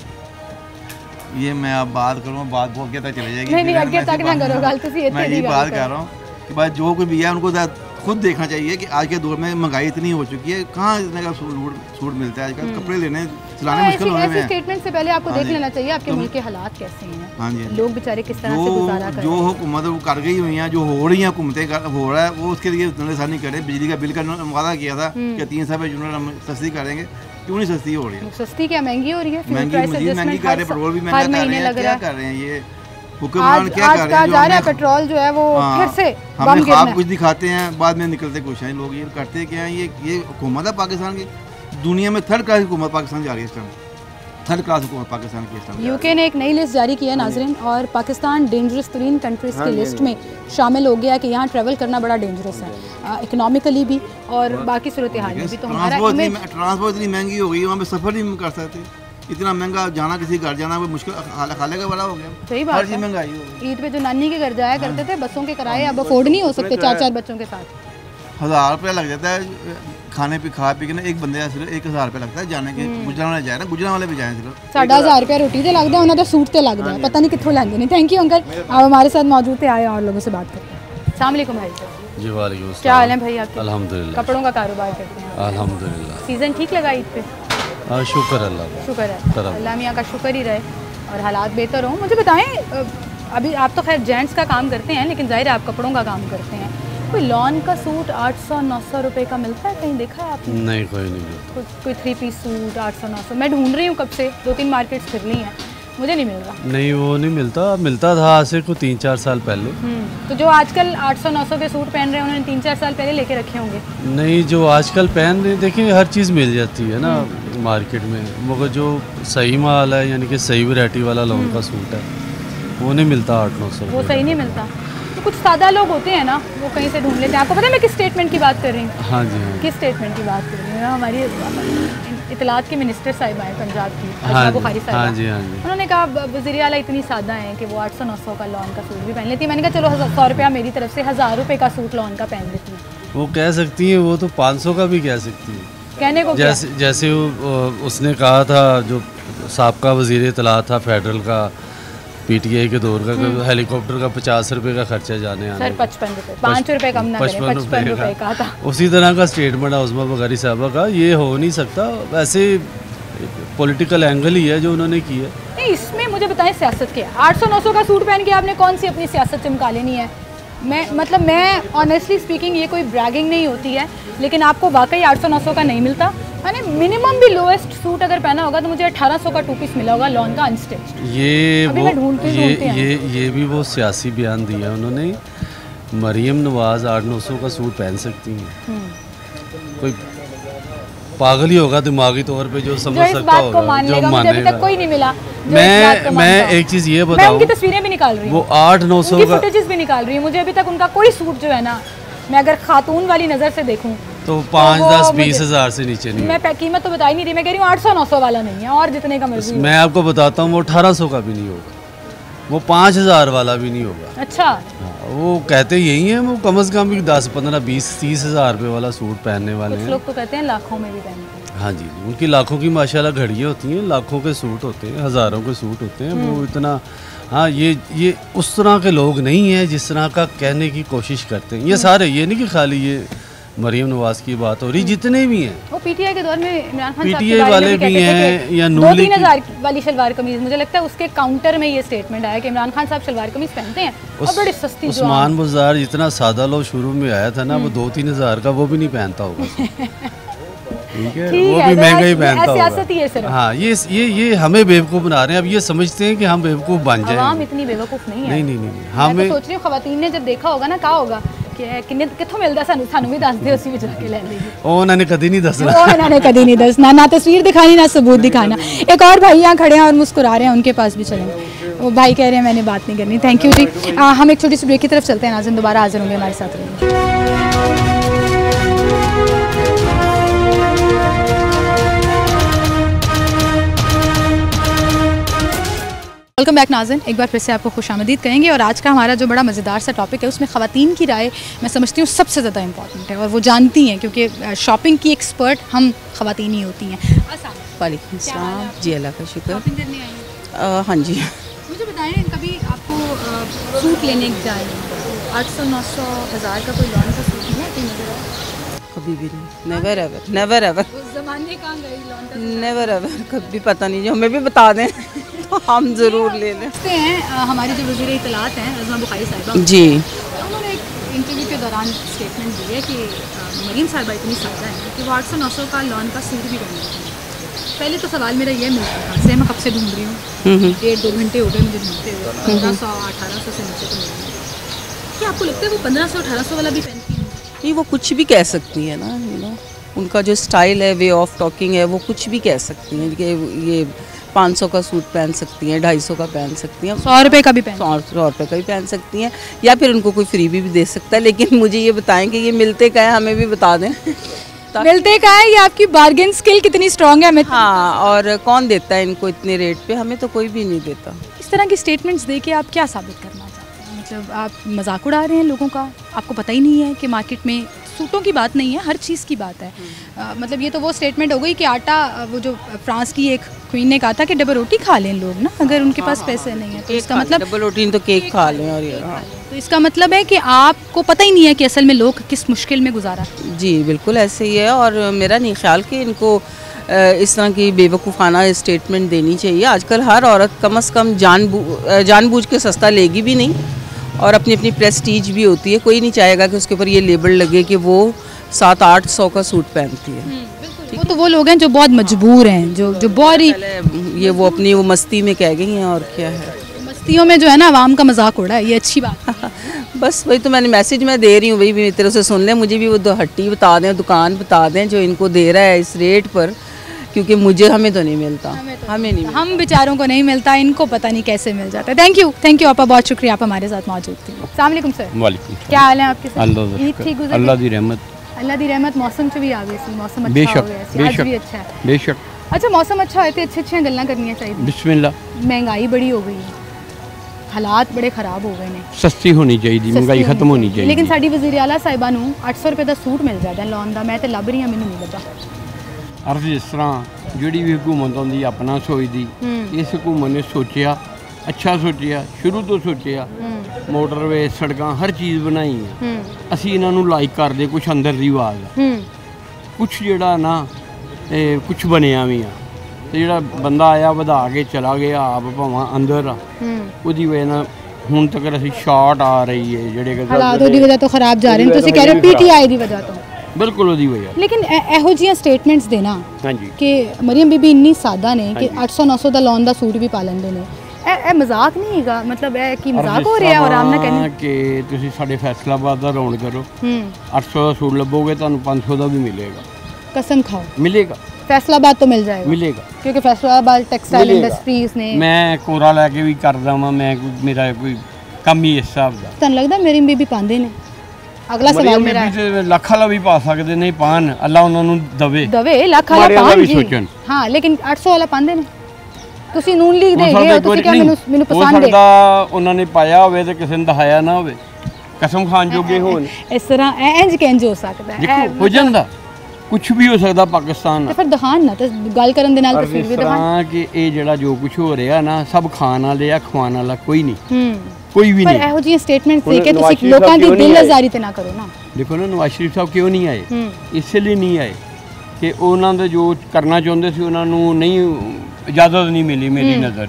ये मैं अब बात करूँ, बात बहुत आगे तक चले जाएगी। नहीं, आगे तक ना करो गाल, मैं ये बात कर रहा हूँ कि भाई जो कोई भी है उनको खुद देखना चाहिए कि आज के दौर में महंगाई इतनी हो चुकी है, कहाँ इतने का सूट मिलता है आजकल। कपड़े लेने सिलाने मुश्किल हो रहे हैं। स्टेटमेंट से पहले आपको देख लेना चाहिए आपके मुल्क के हालात कैसे हैं। हाँ जी, लोग बेचारे किस तरह से गुजारा कर रहे हैं। जो हुकूमत वो कर गई हुई हैं, जो हो रही हैं हुकूमतें हो रहा है, वो उसके लिए नज़रसानी करें। बिजली का बिल का वादा किया था कि 300 रुपये यूनिट हम सस्ती करेंगे, क्यों नहीं सस्ती हो रही है? सस्ती क्या, महंगी हो रही है। महंगी कर रहे हैं, पेट्रोल भी महंगा कर रहे हैं, क्या कर रहे हैं ये हुक्मरान? क्या कर रहे हैं? जा रहा है पेट्रोल जो है वो फिर से हमें ख्वाब कुछ दिखाते हैं, बाद में निकलते कुछ हैं। लोग ये करते क्या हैं? ये हुकूमत है पाकिस्तान की, दुनिया में थर्ड क्लास हुकूमत पाकिस्तान जा रही है इस टाइम, थर्ड क्लास हुकूमत पाकिस्तान की इस टाइम। यूके ने एक नई लिस्ट जारी की है नाज़रीन, और पाकिस्तान डेंजरस तरीन कंट्रीज़ की लिस्ट में शामिल हो गया कि यहाँ ट्रैवल करना बड़ा डेंजरस है, इकोनॉमिकली भी और बाकी सूरत हाल में भी। तो हमारा ट्रांसपोर्ट इतनी महंगी हो गई, वहाँ पे सफ़र नहीं कर सकते, इतना महंगा जाना, किसी घर जाना वो मुश्किल, खाले का बड़ा हो गया। सही बात है, महंगाई हो गई। ईद पे जो नानी के घर जाया करते थे, बसों के किराए अब अफोर्ड नहीं हो सकते 4-4 बच्चों के साथ। 1000 रुपया लग जाता है खाने पे, खा पी के ना, एक बंदे सिर्फ 1000 रुपया लगता है जाने के। गुजरावाले जाए ना, गुजरावाले भी जाए सिर्फ 1000 रुपया रोटी से लगता है, उन्हें तो सूट से लगता है, पता नहीं कितों लेंगे। नहीं, थैंक यू अंकल, आप हमारे साथ मौजूद थे, आए और लोगों से बात करते हैं। अस्सलाम वालेकुम भाई जी। वालेकुम अस्सलाम। क्या हाल है भाई आपके? अल्हम्दुलिल्लाह। कपड़ों का कारोबार करते हैं? अल्हम्दुलिल्लाह। सीज़न ठीक लगा ईद पे? शुक्र अल्लाह का, शुक्र है, अल्लाह मियाँ का शुक्र ही रहे और हालात बेहतर हों। मुझे बताएं, अभी आप तो खैर जेंट्स का काम करते हैं, लेकिन ज़ाहिर है आप कपड़ों का काम करते हैं, कोई लॉन का सूट 800-900 रुपये का मिलता है? कहीं देखा है आपने? नहीं, कोई नहीं मिलता। कोई 3 पीस सूट 800-900? मैं ढूंढ रही हूँ कब से, 2-3 मार्केट्स फिर ली हैं, मुझे नहीं मिल रहा। नहीं, वो नहीं मिलता, मिलता था आज से कोई 3-4 साल पहले। तो जो आजकल 800-900 के सूट पहन रहे हैं, उन्होंने 3-4 साल पहले लेके रखे होंगे। नहीं, जो आजकल पहन रहे, देखिए हर चीज़ मिल जाती है ना मार्केट में, मगर जो सही माल है, यानी कि सही वैरायटी वाला लॉन का सूट है, वो नहीं मिलता 800-900। वो सही नहीं मिलता। तो कुछ सादा लोग होते हैं ना, वो कहीं से ढूंढ लेते हैं। आपको पता है मैं किस स्टेटमेंट की बात कर रही हूँ? हाँ जी, हाँ। किस स्टेटमेंट की बात कर रही हूँ? हमारी इत्तलात के मिनिस्टर साहिबा हैं पंजाब की, आज़मा बुखारी साहिबा। हाँ जी, हाँ जी। उन्होंने कहा वज़ीर आला इतनी सादा हैं कि वो 800-900 का लॉन का सूट भी पहन लेती है। मैंने कहा चलो 100 रुपया मेरी तरफ से, 1000 रुपये का सूट लॉन का पहन लेती है। वो कह सकती हैं, वो तो 500 का भी कह सकती है। कहने को जैसे उसने कहा था, जो साबका वज़ीर इत्तलात था फेडरल का, PTI के दौर का, हेलीकॉप्टर का 50 रुपये का खर्चा जाने आने, सर 55 रुपये, 5 रुपये कम ना करें, 55 रुपये का था। उसी तरह का स्टेटमेंट है आज़मा बुखारी साहबा का। ये हो नहीं सकता, वैसे पॉलिटिकल एंगल ही है जो उन्होंने किया। नहीं, इसमें मुझे बताएं सियासत क्या है। 800-900 का सूट पहन के आपने कौन सी अपनी सियासत चमका लेनी है? मैं ऑनेस्टली स्पीकिंग ये कोई ब्रैगिंग नहीं होती है, लेकिन आपको वाकई 800-900 का नहीं मिलता। मैंने मिनिमम भी लोएस्ट सूट अगर पहना होगा तो मुझे 1800 का 2 पीस मिला होगा लॉन का अनस्टिच्ड। ये भी वो सियासी बयान दिया उन्होंने। मरियम नवाज़ 800-900 का सूट पहन सकती हैं। कोई पागल ही होगा दिमागी तौर पे जो समझ सकता होगा, जो मानेगा। अभी तक कोई नहीं मिला। मैं एक चीज़ ये बताऊं, मैं उनकी तस्वीरें भी निकाल रही हूँ, वो 800-900 का फुटेजेस भी निकाल रही हूँ। मुझे अभी तक उनका कोई सूट जो है ना, मैं अगर खातून वाली नज़र से देखूँ तो 5-10-20 हज़ार से नीचे नहीं। मैं कीमत तो बता ही नहीं रही, मैं कह रही हूँ 800-900 वाला नहीं है, और जितने का मर्जी। मैं आपको बताता हूँ वो 1800 का भी नहीं होगा, वो 5000 वाला भी नहीं होगा। अच्छा, वो कहते यही हैं, वो कम से कम भी 10-15-20-30 हज़ार रुपये वाला सूट पहनने वाले हैं। कुछ लोग तो कहते हैं लाखों में भी पहनते हैं। हाँ जी, उनकी लाखों की माशाल्लाह घड़ियाँ होती हैं, लाखों के सूट होते हैं, हज़ारों के सूट होते हैं। वो इतना, हाँ, ये उस तरह के लोग नहीं हैं जिस तरह का कहने की कोशिश करते हैं। ये सारे, ये नहीं कि खाली ये मरियम नवाज़ की बात हो रही, जितने भी हैं वो पीटीआई के दौर में इमरान खान पीटीआई वाले भी हैं, या 2-3 हज़ार वाली शलवार कमीज, मुझे लगता है उसके काउंटर में ये स्टेटमेंट आया कि इमरान खान साहब शलवार कमीज पहनते हैं और बड़ी सस्ती। उस्मान बाजार जितना सादा लो शुरू में आया था ना, वो 2-3 हज़ार का वो भी नहीं पहनता होगा। ठीक है, वो भी महंगा ही पहनता होगा। हाँ, ये हमें बेवकूफ़ बना रहे हैं। अब ये समझते हैं कि हम बेवकूफ़ बन जाएंगे। आवाम इतनी बेवकूफ़ नहीं है। नहीं, मैं तो सोच रही हूँ खवातीन ने जब देखा होगा ना, कहा होगा कित्थों मिलता सानू भी दस दे, उसी में जाके ले लेंगे। उन्होंने कभी नहीं दसना, उन्होंने कभी नहीं दसना, ना तस्वीर दिखानी ना सबूत दिखाना। एक और भाई यहाँ खड़े हैं और मुस्कुरा रहे हैं, उनके पास भी चलेंगे। वो भाई कह रहे हैं मैंने बात नहीं करनी। थैंक यू जी। हम एक छोटी सी ब्रेक की तरफ चलते हैं, नाज़रीन दोबारा हाजिर होंगे हमारे साथ रहेंगे। वेलकम बैक नाज़रीन, एक बार फिर से आपको खुशामदीद कहेंगे। और आज का हमारा जो बड़ा मज़ेदार सा टॉपिक है, उसमें ख़वातीन की राय मैं समझती हूँ सबसे ज़्यादा इंपॉर्टेंट है, और वो जानती हैं क्योंकि शॉपिंग की एक्सपर्ट हम ख़वातीन ही होती हैं। वालेकुम सलाम जी, अल्लाह का शुक्र। शॉपिंग करने आई हैं? हाँ जी। मुझे बताएं, कभी आपको सूट लेने जाए 800-900 हज़ार का कोई लॉन का सूट नहीं है कहीं नजर आया? कभी भी नहीं, नेवर एवर, नेवर एवर। ज़माने कहाँ गई लॉन का? नेवर एवर, कभी पता नहीं, जो हमें भी बता दें तो हम ज़रूर ले लें। हमारी जो वज़ीर इत्तलात हैं रज़मा बुखारी साहिबा जी, उन्होंने एक इंटरव्यू के दौरान स्टेटमेंट दी है कि मरीम साहिबा इतनी सादा है कि वो 800-900 का लॉन का सूट भी पहन लेती हैं। पहले तो सवाल मेरा ये मिलता था से, मैं कब से ढूंढ रही हूँ, 1-2 घंटे हो गए मुझे ढूंढते हुए, 1500-1800 से नीचे तो मिल रही। क्या आपको लगता है वो 1500-1800 वाला भी पहनती है? नहीं, वो कुछ भी कह सकती है ना, उनका जो स्टाइल है, वे ऑफ टॉकिंग है, वो कुछ भी कह सकती हैं कि ये 500 का सूट पहन सकती हैं, 250 का पहन सकती हैं, 100 रुपये का भी 100 रुपये का भी पहन सकती हैं, या फिर उनको कोई फ्री भी दे सकता है। लेकिन मुझे ये बताएं कि ये मिलते क्या है, हमें भी बता दें। मिलते क्या है, ये आपकी बार्गेन स्किल कितनी स्ट्रॉन्ग है हमें? हाँ, और कौन देता है इनको इतने रेट पे? हमें तो कोई भी नहीं देता। इस तरह की स्टेटमेंट्स दे के आप क्या साबित करना चाहते हैं? मतलब आप मजाक उड़ा रहे हैं लोगों का, आपको पता ही नहीं है कि मार्केट में सूटों की बात नहीं है, हर चीज़ की बात है। मतलब ये तो वो स्टेटमेंट हो गई कि आटा, वो जो फ्रांस की एक क्वीन ने कहा था कि डबल रोटी खा लें लोग ना, अगर उनके पास पैसे नहीं है तो इसका मतलब डबल रोटी तो केक खा लें। और ये तो इसका मतलब है कि आपको पता ही नहीं है कि असल में लोग किस मुश्किल में गुजारा। जी बिल्कुल ऐसे ही है, और मेरा नहीं ख्याल कि इनको इस तरह की बेवकूफ़ाना स्टेटमेंट देनी चाहिए। आजकल हर औरत कम से कम जानबूझ के सस्ता लेगी भी नहीं, और अपनी अपनी प्रेस्टीज भी होती है। कोई नहीं चाहेगा कि उसके ऊपर ये लेबल लगे कि वो 700-800 का सूट पहनती है। वो तो वो लोग हैं जो बहुत मजबूर हैं, जो बहुत ये वो अपनी वो मस्ती में कह गई हैं, और क्या है, मस्तियों में जो है ना आवाम का मजाक उड़ा है, ये अच्छी बात। बस वही तो मैंने मैसेज मैं दे रही हूँ, वही मेरी तरफ से सुन लें, मुझे भी वो हट्टी बता दें, दुकान बता दें जो इनको दे रहा है इस रेट पर, क्योंकि हमें तो नहीं मिलता, हमें नहीं मिलता। हम बेचारों को नहीं मिलता, इनको पता नहीं कैसे मिल जाता है। थैंक यू आपका, बहुत शुक्रिया, आप हमारे साथ मौजूद थी। अस्सलाम वालेकुम सर। वालेकुम। क्या हाल है आपके? ईद ठीक गुजरी? अल्लाह दी रहमत। मौसम च भी आ गई सी, मौसम अच्छा हो गया सी, आज भी अच्छा है। बेशक। अच्छा, मौसम अच्छा है तो अच्छी गल्लां करनी चाहिए। बिस्मिल्लाह। महंगाई बड़ी हो गई है, हालात बड़े खराब हो गए ने, सस्ती होनी चाहिए, महंगाई खत्म होनी चाहिए। लेकिन साडी वज़ीर आला साहिबा नूं 800 रुपए दा सूट मिल जाता है लॉन दा, मैं तो लभ रही हां, मैनूं नहीं लभा। अर्ज जिस तरह जिहड़ी भी हुकूमत आउंदी अपना सोचदी, इस हुकूमत ने सोचिया, अच्छा सोचिया, शुरू तो सोचिया, मोटरवे सड़कां हर चीज़ बनाई है। असी इन्हां नूं लाइक करदे, कुछ अंदर रिवाज है, कुछ जिहड़ा ना कुछ बनिया भी आ, ਤੇ ਜਿਹੜਾ ਬੰਦਾ ਆਇਆ ਵਧਾ ਕੇ ਚਲਾ ਗਿਆ ਆਪ ਭਾਵਾਂ ਅੰਦਰ ਆ ਉਹਦੀ ਵਜ੍ਹਾ ਨਾਲ ਹੁਣ ਤੱਕ ਅਸੀਂ ਸ਼ਾਰਟ ਆ ਰਹੀ ਹੈ ਜਿਹੜੇ ਕਿ ਹਾਲਾਤ ਉਹਦੀ ਵਜ੍ਹਾ ਤੋਂ ਖਰਾਬ ਜਾ ਰਹੇ ਨੇ ਤੁਸੀਂ ਕਹਿ ਰਹੇ ਹੋ ਪੀਟੀਆਈ ਦੀ ਵਜ੍ਹਾ ਤੋਂ ਬਿਲਕੁਲ ਉਹਦੀ ਵਜ੍ਹਾ ਲੇਕਿਨ ਇਹੋ ਜਿਹੀਆਂ ਸਟੇਟਮੈਂਟਸ ਦੇਣਾ ਹਾਂਜੀ ਕਿ ਮਰੀਮ ਬੀਬੀ ਇੰਨੀ ਸਾਦਾ ਨੇ ਕਿ 800 900 ਦਾ ਲੋਨ ਦਾ ਸੂਟ ਵੀ ਪਾ ਲੈਂਦੇ ਨੇ ਇਹ ਮਜ਼ਾਕ ਨਹੀਂ ਹੈਗਾ ਮਤਲਬ ਇਹ ਕੀ ਮਜ਼ਾਕ ਹੋ ਰਿਹਾ ਆਰਾਮ ਨਾਲ ਕਹਿੰਦੇ ਕਿ ਤੁਸੀਂ ਸਾਡੇ ਫੈਸਲਾਬਾਦ ਦਾ ਰੌਣ ਕਰੋ 800 ਦਾ ਸੂਟ ਲੱਭੋਗੇ ਤੁਹਾਨੂੰ 500 ਦਾ ਵੀ ਮਿਲੇਗਾ कसम खाओ मिलेगा फैसलाबाद तो मिल जाएगा मिलेगा क्योंकि फैसलाबाद टेक्सटाइल इंडस्ट्रीज ने मैं कोरा लैके भी करदा वां मैं मेरा कोई कम ही इस हिसाब दा तन लगदा मेरी बीबी पांदे ने अगला सवाल मेरा है ਲੱਖ ਵਾਲਾ ਵੀ ਪਾ ਸਕਦੇ ਨਹੀਂ ਪਾਣ ਅੱਲਾ ਉਹਨਾਂ ਨੂੰ ਦਵੇ ਲੱਖ ਵਾਲਾ ਪਾਣ ਜੀ ਹਾਂ ਲੇਕਿਨ 800 ਵਾਲਾ ਪਾਂਦੇ ਨੇ ਤੁਸੀਂ ਨੂਨ ਲੀਗ ਦੇ ਗਏ ਹੋ ਤੁਸੀਂ ਕਿਹਾ ਮੈਨੂੰ ਪਸੰਦ ਹੈ ਸਕਦਾ ਉਹਨਾਂ ਨੇ ਪਾਇਆ ਹੋਵੇ ਤੇ ਕਿਸੇ ਨੇ ਦਿਖਾਇਆ ਨਾ ਹੋਵੇ ਕਸਮ ਖਾਨ ਜੋਗੇ ਹੋਣ ਇਸ ਤਰ੍ਹਾਂ ਇੰਜ ਕਿੰਜ ਹੋ ਸਕਦਾ ਹੈ ਹੋ ਜਾਂਦਾ ਕੁਝ ਵੀ ਹੋ ਸਕਦਾ ਪਾਕਿਸਤਾਨ ਤੇ ਫਿਰ ਦਿਖਾਣ ਨਾ ਤੇ ਗੱਲ ਕਰਨ ਦੇ ਨਾਲ ਤਸਵੀਰ ਵੀ ਦਿਖਾਣ ਕਿ ਇਹ ਜਿਹੜਾ ਜੋ ਕੁਝ ਹੋ ਰਿਹਾ ਨਾ ਸਭ ਖਾਣ ਵਾਲੇ ਆ ਖਵਾਣ ਵਾਲਾ ਕੋਈ ਨਹੀਂ ਕੋਈ ਵੀ ਨਹੀਂ ਪਰ ਇਹੋ ਜਿਹੀ ਸਟੇਟਮੈਂਟਸ ਦੇ ਕੇ ਤੁਸੀਂ ਲੋਕਾਂ ਦੀ ਦਿਲ ਆਜ਼ਾਰੀ ਤੇ ਨਾ ਕਰੋ ਨਾ ਦੇਖੋ ਨਾ ਨਵਾਜ਼ ਸ਼ਰੀਫ ਸਾਹਿਬ ਕਿਉਂ ਨਹੀਂ ਆਏ ਇਸ ਲਈ ਨਹੀਂ ਆਏ ਕਿ ਉਹਨਾਂ ਦਾ ਜੋ ਕਰਨਾ ਚਾਹੁੰਦੇ ਸੀ ਉਹਨਾਂ ਨੂੰ ਨਹੀਂ ਇਜਾਜ਼ਤ ਨਹੀਂ ਮਿਲੀ ਮੇਰੀ ਨਜ਼ਰ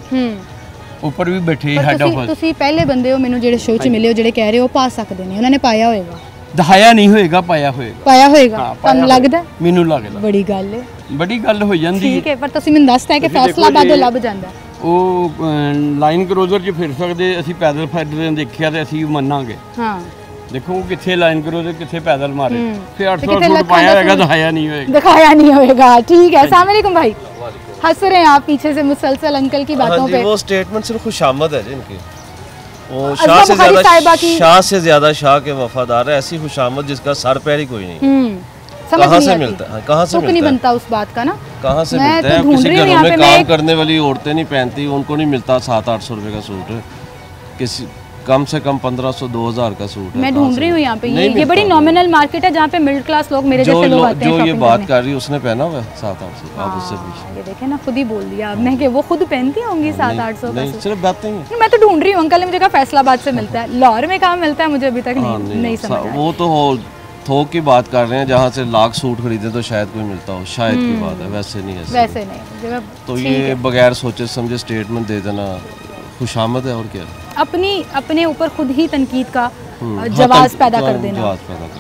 ਉੱਪਰ ਵੀ ਬੈਠੇ ਹੈਡ ਆਫਿਸ ਤੁਸੀਂ ਪਹਿਲੇ ਬੰਦੇ ਹੋ ਮੈਨੂੰ ਜਿਹੜੇ ਸ਼ੋਅ 'ਚ ਮਿਲੇ ਹੋ ਜਿਹੜੇ ਕਹਿ ਰਹੇ ਹੋ ਪਾ ਸਕਦੇ ਨੇ ਉਹਨਾਂ ਨੇ ਪਾਇਆ ਹੋਏਗਾ ਦਿਖਾਇਆ ਨਹੀਂ ਹੋਏਗਾ ਪਾਇਆ ਹੋਏਗਾ ਤੁਹਾਨੂੰ ਲੱਗਦਾ ਮੈਨੂੰ ਲੱਗਦਾ ਬੜੀ ਗੱਲ ਹੋ ਜਾਂਦੀ ਠੀਕ ਹੈ ਪਰ ਤੁਸੀਂ ਮੈਨੂੰ ਦੱਸਤਾ ਹੈ ਕਿ ਫੈਸਲਾਬਾਦ ਤੋਂ ਲੱਭ ਜਾਂਦਾ ਉਹ ਲਾਈਨ ਕਰੋਜ਼ਰ 'ਚ ਫਿਰ ਸਕਦੇ ਅਸੀਂ ਪੈਦਲ ਫਿਰਦੇ ਦੇਖਿਆ ਤੇ ਅਸੀਂ ਮੰਨਾਂਗੇ ਹਾਂ ਦੇਖੋ ਕਿੱਥੇ ਲਾਈਨ ਕਰੋਜ਼ਰ ਕਿੱਥੇ ਪੈਦਲ ਮਾਰੇ ਫਿਰ 800 ਫੁੱਟ ਪਾਇਆ ਹੋਏਗਾ ਦਿਖਾਇਆ नहीं होएगा ठीक है अस्सलाम वालेकुम भाई हंस रहे हैं आप पीछे से मुसलसल अंकल की बातों पे वो स्टेटमेंट सिर्फ खुशामद है जिनकी वो शाह से ज्यादा शाह के वफादार है ऐसी खुशामद जिसका सर पैर ही कोई नहीं कहाँ से मिलता है कहाँ से नहीं बनता उस बात का ना कहाँ से मिलता है किसी घरों में काम करने वाली औरतें नहीं पहनती उनको नहीं मिलता 700-800 रुपए का सूट किसी कम से कम 1500-2000 का सूट है मैं ढूंढ रही हूँ यहाँ पे ये बड़ी नॉमिनल मार्केट है जहाँ पे मिडिल क्लास लोग मेरे जैसे लोग आते हैं जो ये बात कर रही है उसने पहना हुआ है 700-800 आप उससे पूछिए ये देखे ना खुद ही बोल दिया आपने कि वो खुद पहनती होंगी 700-800 का सूट सिर्फ बातें ही मैं तो ढूंढ रही हूँ अंकल ने मुझे कहा फैसलाबाद से मिलता है लाहौर में कहाँ मिलता है मुझे अभी तक नहीं समझ वो तो थोक की बात कर रहे हैं जहाँ से लाख सूट खरीदे तो शायद कोई मिलता हो शायद की बात है वैसे नहीं तो ये बगैर सोचे समझे स्टेटमेंट दे देना खुशामद है और क्या अपने ऊपर खुद ही तनकीद का जवाब पैदा कर देना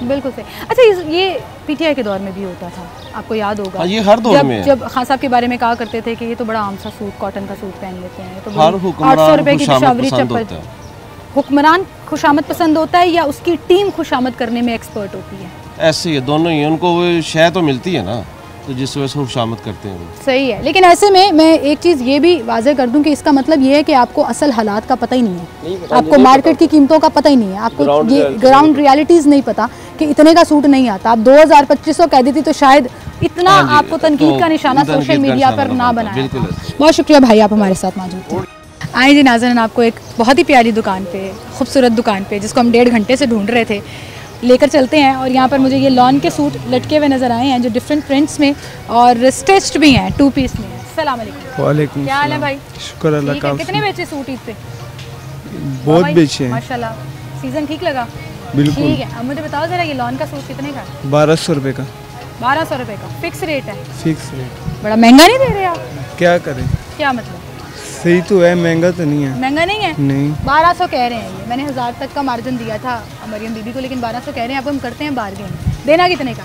बिल्कुल सही अच्छा ये पीटीआई के दौर में भी होता था आपको याद होगा ये हर दौर में जब खान साहब के बारे में कहा करते थे कि ये तो बड़ा आम सा सूट कॉटन का सूट पहन लेते हैं तो 800 रुपए की पेशावरी चप्पल हुक्मरान खुशामद पसंद होता है या उसकी टीम खुशामद करने में एक्सपर्ट होती है ऐसे ही दोनों ही उनको शय तो मिलती है ना तो जिस वजह से खुशामद करते हैं सही है लेकिन ऐसे में मैं एक चीज़ ये भी वाज़ेह कर दूं कि इसका मतलब ये है कि आपको असल हालात का पता ही नहीं है आपको मार्केट की कीमतों का पता ही नहीं है आपको ये ग्राउंड रियलिटीज़ नहीं पता कि इतने का सूट नहीं आता आप 2000-2500 कह देती तो शायद इतना आपको तनकीद का निशाना सोशल मीडिया पर ना बनाया बहुत शुक्रिया भाई आप हमारे साथ मौजूद थे आए जी नाज़रीन आपको एक बहुत ही प्यारी दुकान पे खूबसूरत दुकान पे जिसको हम 1.5 घंटे से ढूंढ रहे थे लेकर चलते हैं और यहाँ पर मुझे ये लॉन के सूट लटके हुए नज़र आए हैं जो डिफरेंट प्रिंट्स में और स्टिच्ड भी हैं 2 पीस में अस्सलाम वालेकुम वालेकुम क्या हाल है भाई शुक्र अल्लाह का कितने बेचे सूट ईद पे बहुत बेचे हैं माशाल्लाह सीज़न ठीक लगा बिल्कुल ठीक है अब मुझे बताओ ज़रा ये लॉन का सूट कितने का 1200 रुपये का 1200 रुपये का फिक्स रेट है फिक्स रेट बड़ा महंगा नहीं दे रहे आप क्या करें क्या मतलब सही तो है महंगा तो नहीं है महंगा नहीं है नहीं 1200 कह रहे हैं ये मैंने 1000 तक का मार्जिन दिया था मरियम बीबी को लेकिन 1200 कह रहे हैं अब हम करते हैं बार्गेन देना कितने का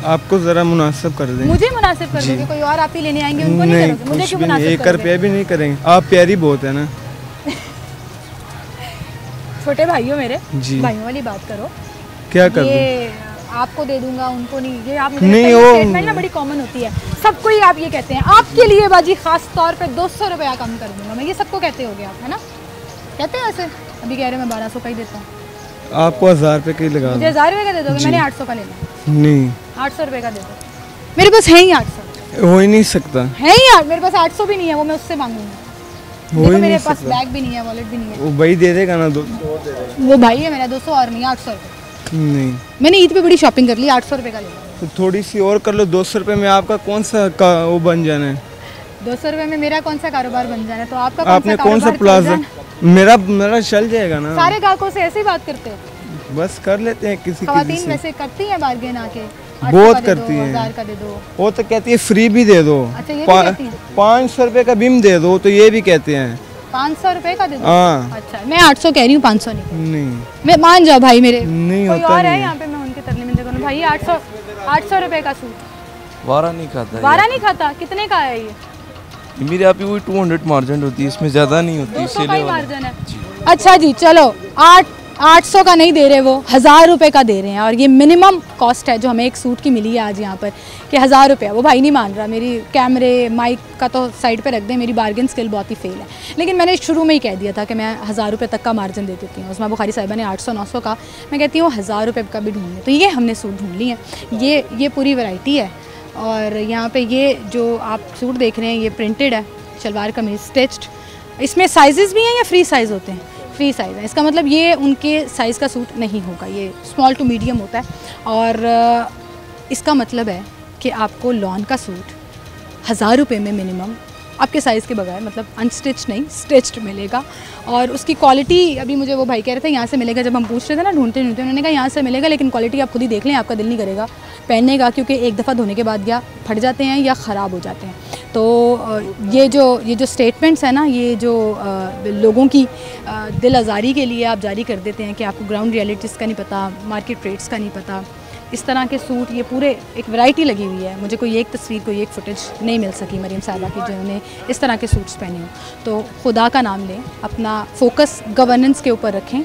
आपको जरा मुनासिब कर दें मुझे मुनासिब कर दोगे कोई और आप ही लेने आएंगे उनको नहीं करोगे मुझे क्यों मुनासिब 1 रुपया भी नहीं करेंगे आप प्यारी बहुत है ना छोटे भाइयों मेरे जी भाइयों वाली बात करो क्या कर ये आपको दे दूंगा उनको नहीं ये आप नहीं स्टेटमेंट ना बड़ी कॉमन होती है सबको ही आप ये कहते हैं आपके लिए बाजी खास तौर पे 200 रुपया कम कर दूंगा मैं ये सबको कहते होगे आप है ना कहते हैं ऐसे अभी कह रहे मैं 1200 का ही देता हूँ आपको 1000 रुपये का ही लगा मुझे 1000 रुपये का दे दोगे मैंने 800 का लेना नहीं 800 रुपये का दे दो मेरे पास है ही 800 हो ही नहीं सकता है ही यार मेरे पास 800 भी नहीं है वो मैं उससे मांगूंगा मेरे पास बैग भी नहीं है वॉलेट भी नहीं है वो भाई दे देगा ना 200 वो भाई है मेरा 200 और नहीं 800 रुपये नहीं मैंने ईद पे बड़ी शॉपिंग कर ली 800 रुपये का ले तो थोड़ी सी और कर लो 200 रुपये में आपका कौन सा वो बन जाना है 200 रुपये में मेरा कौन सा कारोबार बन जाना है तो आपका आपने कौन सा प्लाजा मेरा चल जाएगा ना सारे ग्राहकों से ऐसी बात करते हो बस कर लेते हैं किसी ख़वातीन वैसे करती हैं बार्गेन आके बहुत करती हैं। वो तो कहती है फ्री भी दे दो, 500 रुपये का बिम दे दो, तो ये भी कहते हैं 500 रुपये का दे दो। हाँ अच्छा मैं 800 कह रही हूँ, 500 नहीं। मैं मान जाओ भाई मेरे, नहीं कोई होता और है नहीं यहाँ पे, मैं उनके तरले में देखूँ भाई 800 रुपये का सूट। वारा नहीं खाता, वारा नहीं खाता। कितने का है ये? मेरी आप वही 200 मार्जिन होती है, इसमें ज़्यादा नहीं होती। 200 का ही मार्जिन है। अच्छा जी चलो, 800 का नहीं दे रहे, वो 1000 रुपये का दे रहे हैं। और ये मिनिमम कॉस्ट है जो हमें एक सूट की मिली है आज यहाँ पर कि 1000 रुपये। वो भाई नहीं मान रहा, मेरी कैमरे माइक का तो साइड पे रख दें, मेरी बार्गेन स्किल बहुत ही फेल है। लेकिन मैंने शुरू में ही कह दिया था कि मैं 1000 रुपये तक का मार्जिन दे देती हूँ। उस्मा बुखारी साहिबा ने 800-900 का, मैं कहती हूँ 1000 रुपये का भी ढूंढ लें। तो ये हमने सूट ढूंढ लिए हैं। ये पूरी वैरायटी है। और यहाँ पर ये जो आप सूट देख रहे हैं ये प्रिंटेड है, शलवार कमीज स्टिच्ड। इसमें साइजेस भी हैं या फ्री साइज़ होते हैं? फ्री साइज़ है। इसका मतलब ये उनके साइज़ का सूट नहीं होगा, ये स्मॉल टू मीडियम होता है। और इसका मतलब है कि आपको लॉन का सूट 1000 रुपये में मिनिमम आपके साइज़ के बगैर, मतलब अनस्टिच नहीं स्टिच्ड मिलेगा। और उसकी क्वालिटी अभी मुझे वो भाई कह रहे थे यहाँ से मिलेगा, जब हम पूछ रहे थे ना ढूंढते उन्होंने कहा यहाँ से मिलेगा, लेकिन क्वालिटी आप खुद ही देख लें, आपका दिल नहीं करेगा पहनने का, क्योंकि एक दफ़ा धोने के बाद या फट जाते हैं या ख़राब हो जाते हैं। तो ये जो स्टेटमेंट्स हैं ना, ये जो लोगों की दिल आज़ारी के लिए आप जारी कर देते हैं कि आपको ग्राउंड रियलिटीज़ का नहीं पता, मार्केट रेट्स का नहीं पता, इस तरह के सूट, ये पूरे एक वैरायटी लगी हुई है। मुझे कोई एक तस्वीर, कोई एक फुटेज नहीं मिल सकी मरीम साहिबा की जिन्होंने इस तरह के सूट्स पहने हों। तो खुदा का नाम लें, अपना फोकस गवर्नेंस के ऊपर रखें,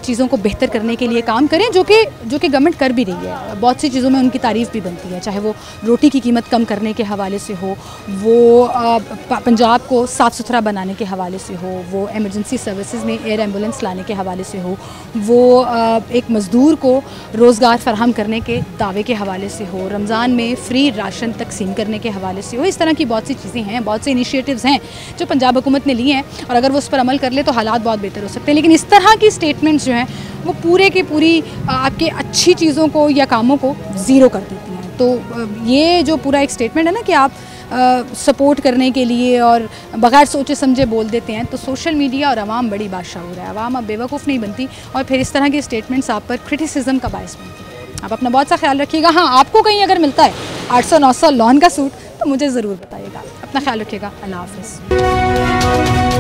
चीज़ों को बेहतर करने के लिए काम करें, जो कि गवर्नमेंट कर भी रही है। बहुत सी चीज़ों में उनकी तारीफ़ भी बनती है, चाहे वो रोटी की कीमत कम करने के हवाले से हो, वो पंजाब को साफ़ सुथरा बनाने के हवाले से हो, वो एमरजेंसी सर्विसेज में एयर एम्बुलेंस लाने के हवाले से हो, वो एक मज़दूर को रोज़गार फराहम करने के दावे के हवाले से हो, रमज़ान में फ्री राशन तकसीम करने के हवाले से हो। इस तरह की बहुत सी चीज़ें हैं, बहुत से इनिशिएटिव्स हैं जो पंजाब हुकूमत ने लिए हैं, और अगर वो उस पर अमल कर ले तो हालात बहुत बेहतर हो सकते हैं। लेकिन इस तरह की स्टेटमेंट्स जो हैं वो पूरे की पूरी आपके अच्छी चीज़ों को या कामों को ज़ीरो कर देती हैं। तो ये जो पूरा एक स्टेटमेंट है ना कि आप सपोर्ट करने के लिए और बगैर सोचे समझे बोल देते हैं, तो सोशल मीडिया और आवाम बड़ी बादशाह है। आवाम अब बेवकूफ़ नहीं बनती, और फिर इस तरह के स्टेटमेंट्स आप पर क्रिटिसिज्म का बायस बनती है। आप अपना बहुत सा ख्याल रखिएगा। हाँ, आपको कहीं अगर मिलता है 800-900 लॉन का सूट तो मुझे ज़रूर बताइएगा। अपना ख्याल रखिएगा। अल्लाह हाफ़िज़।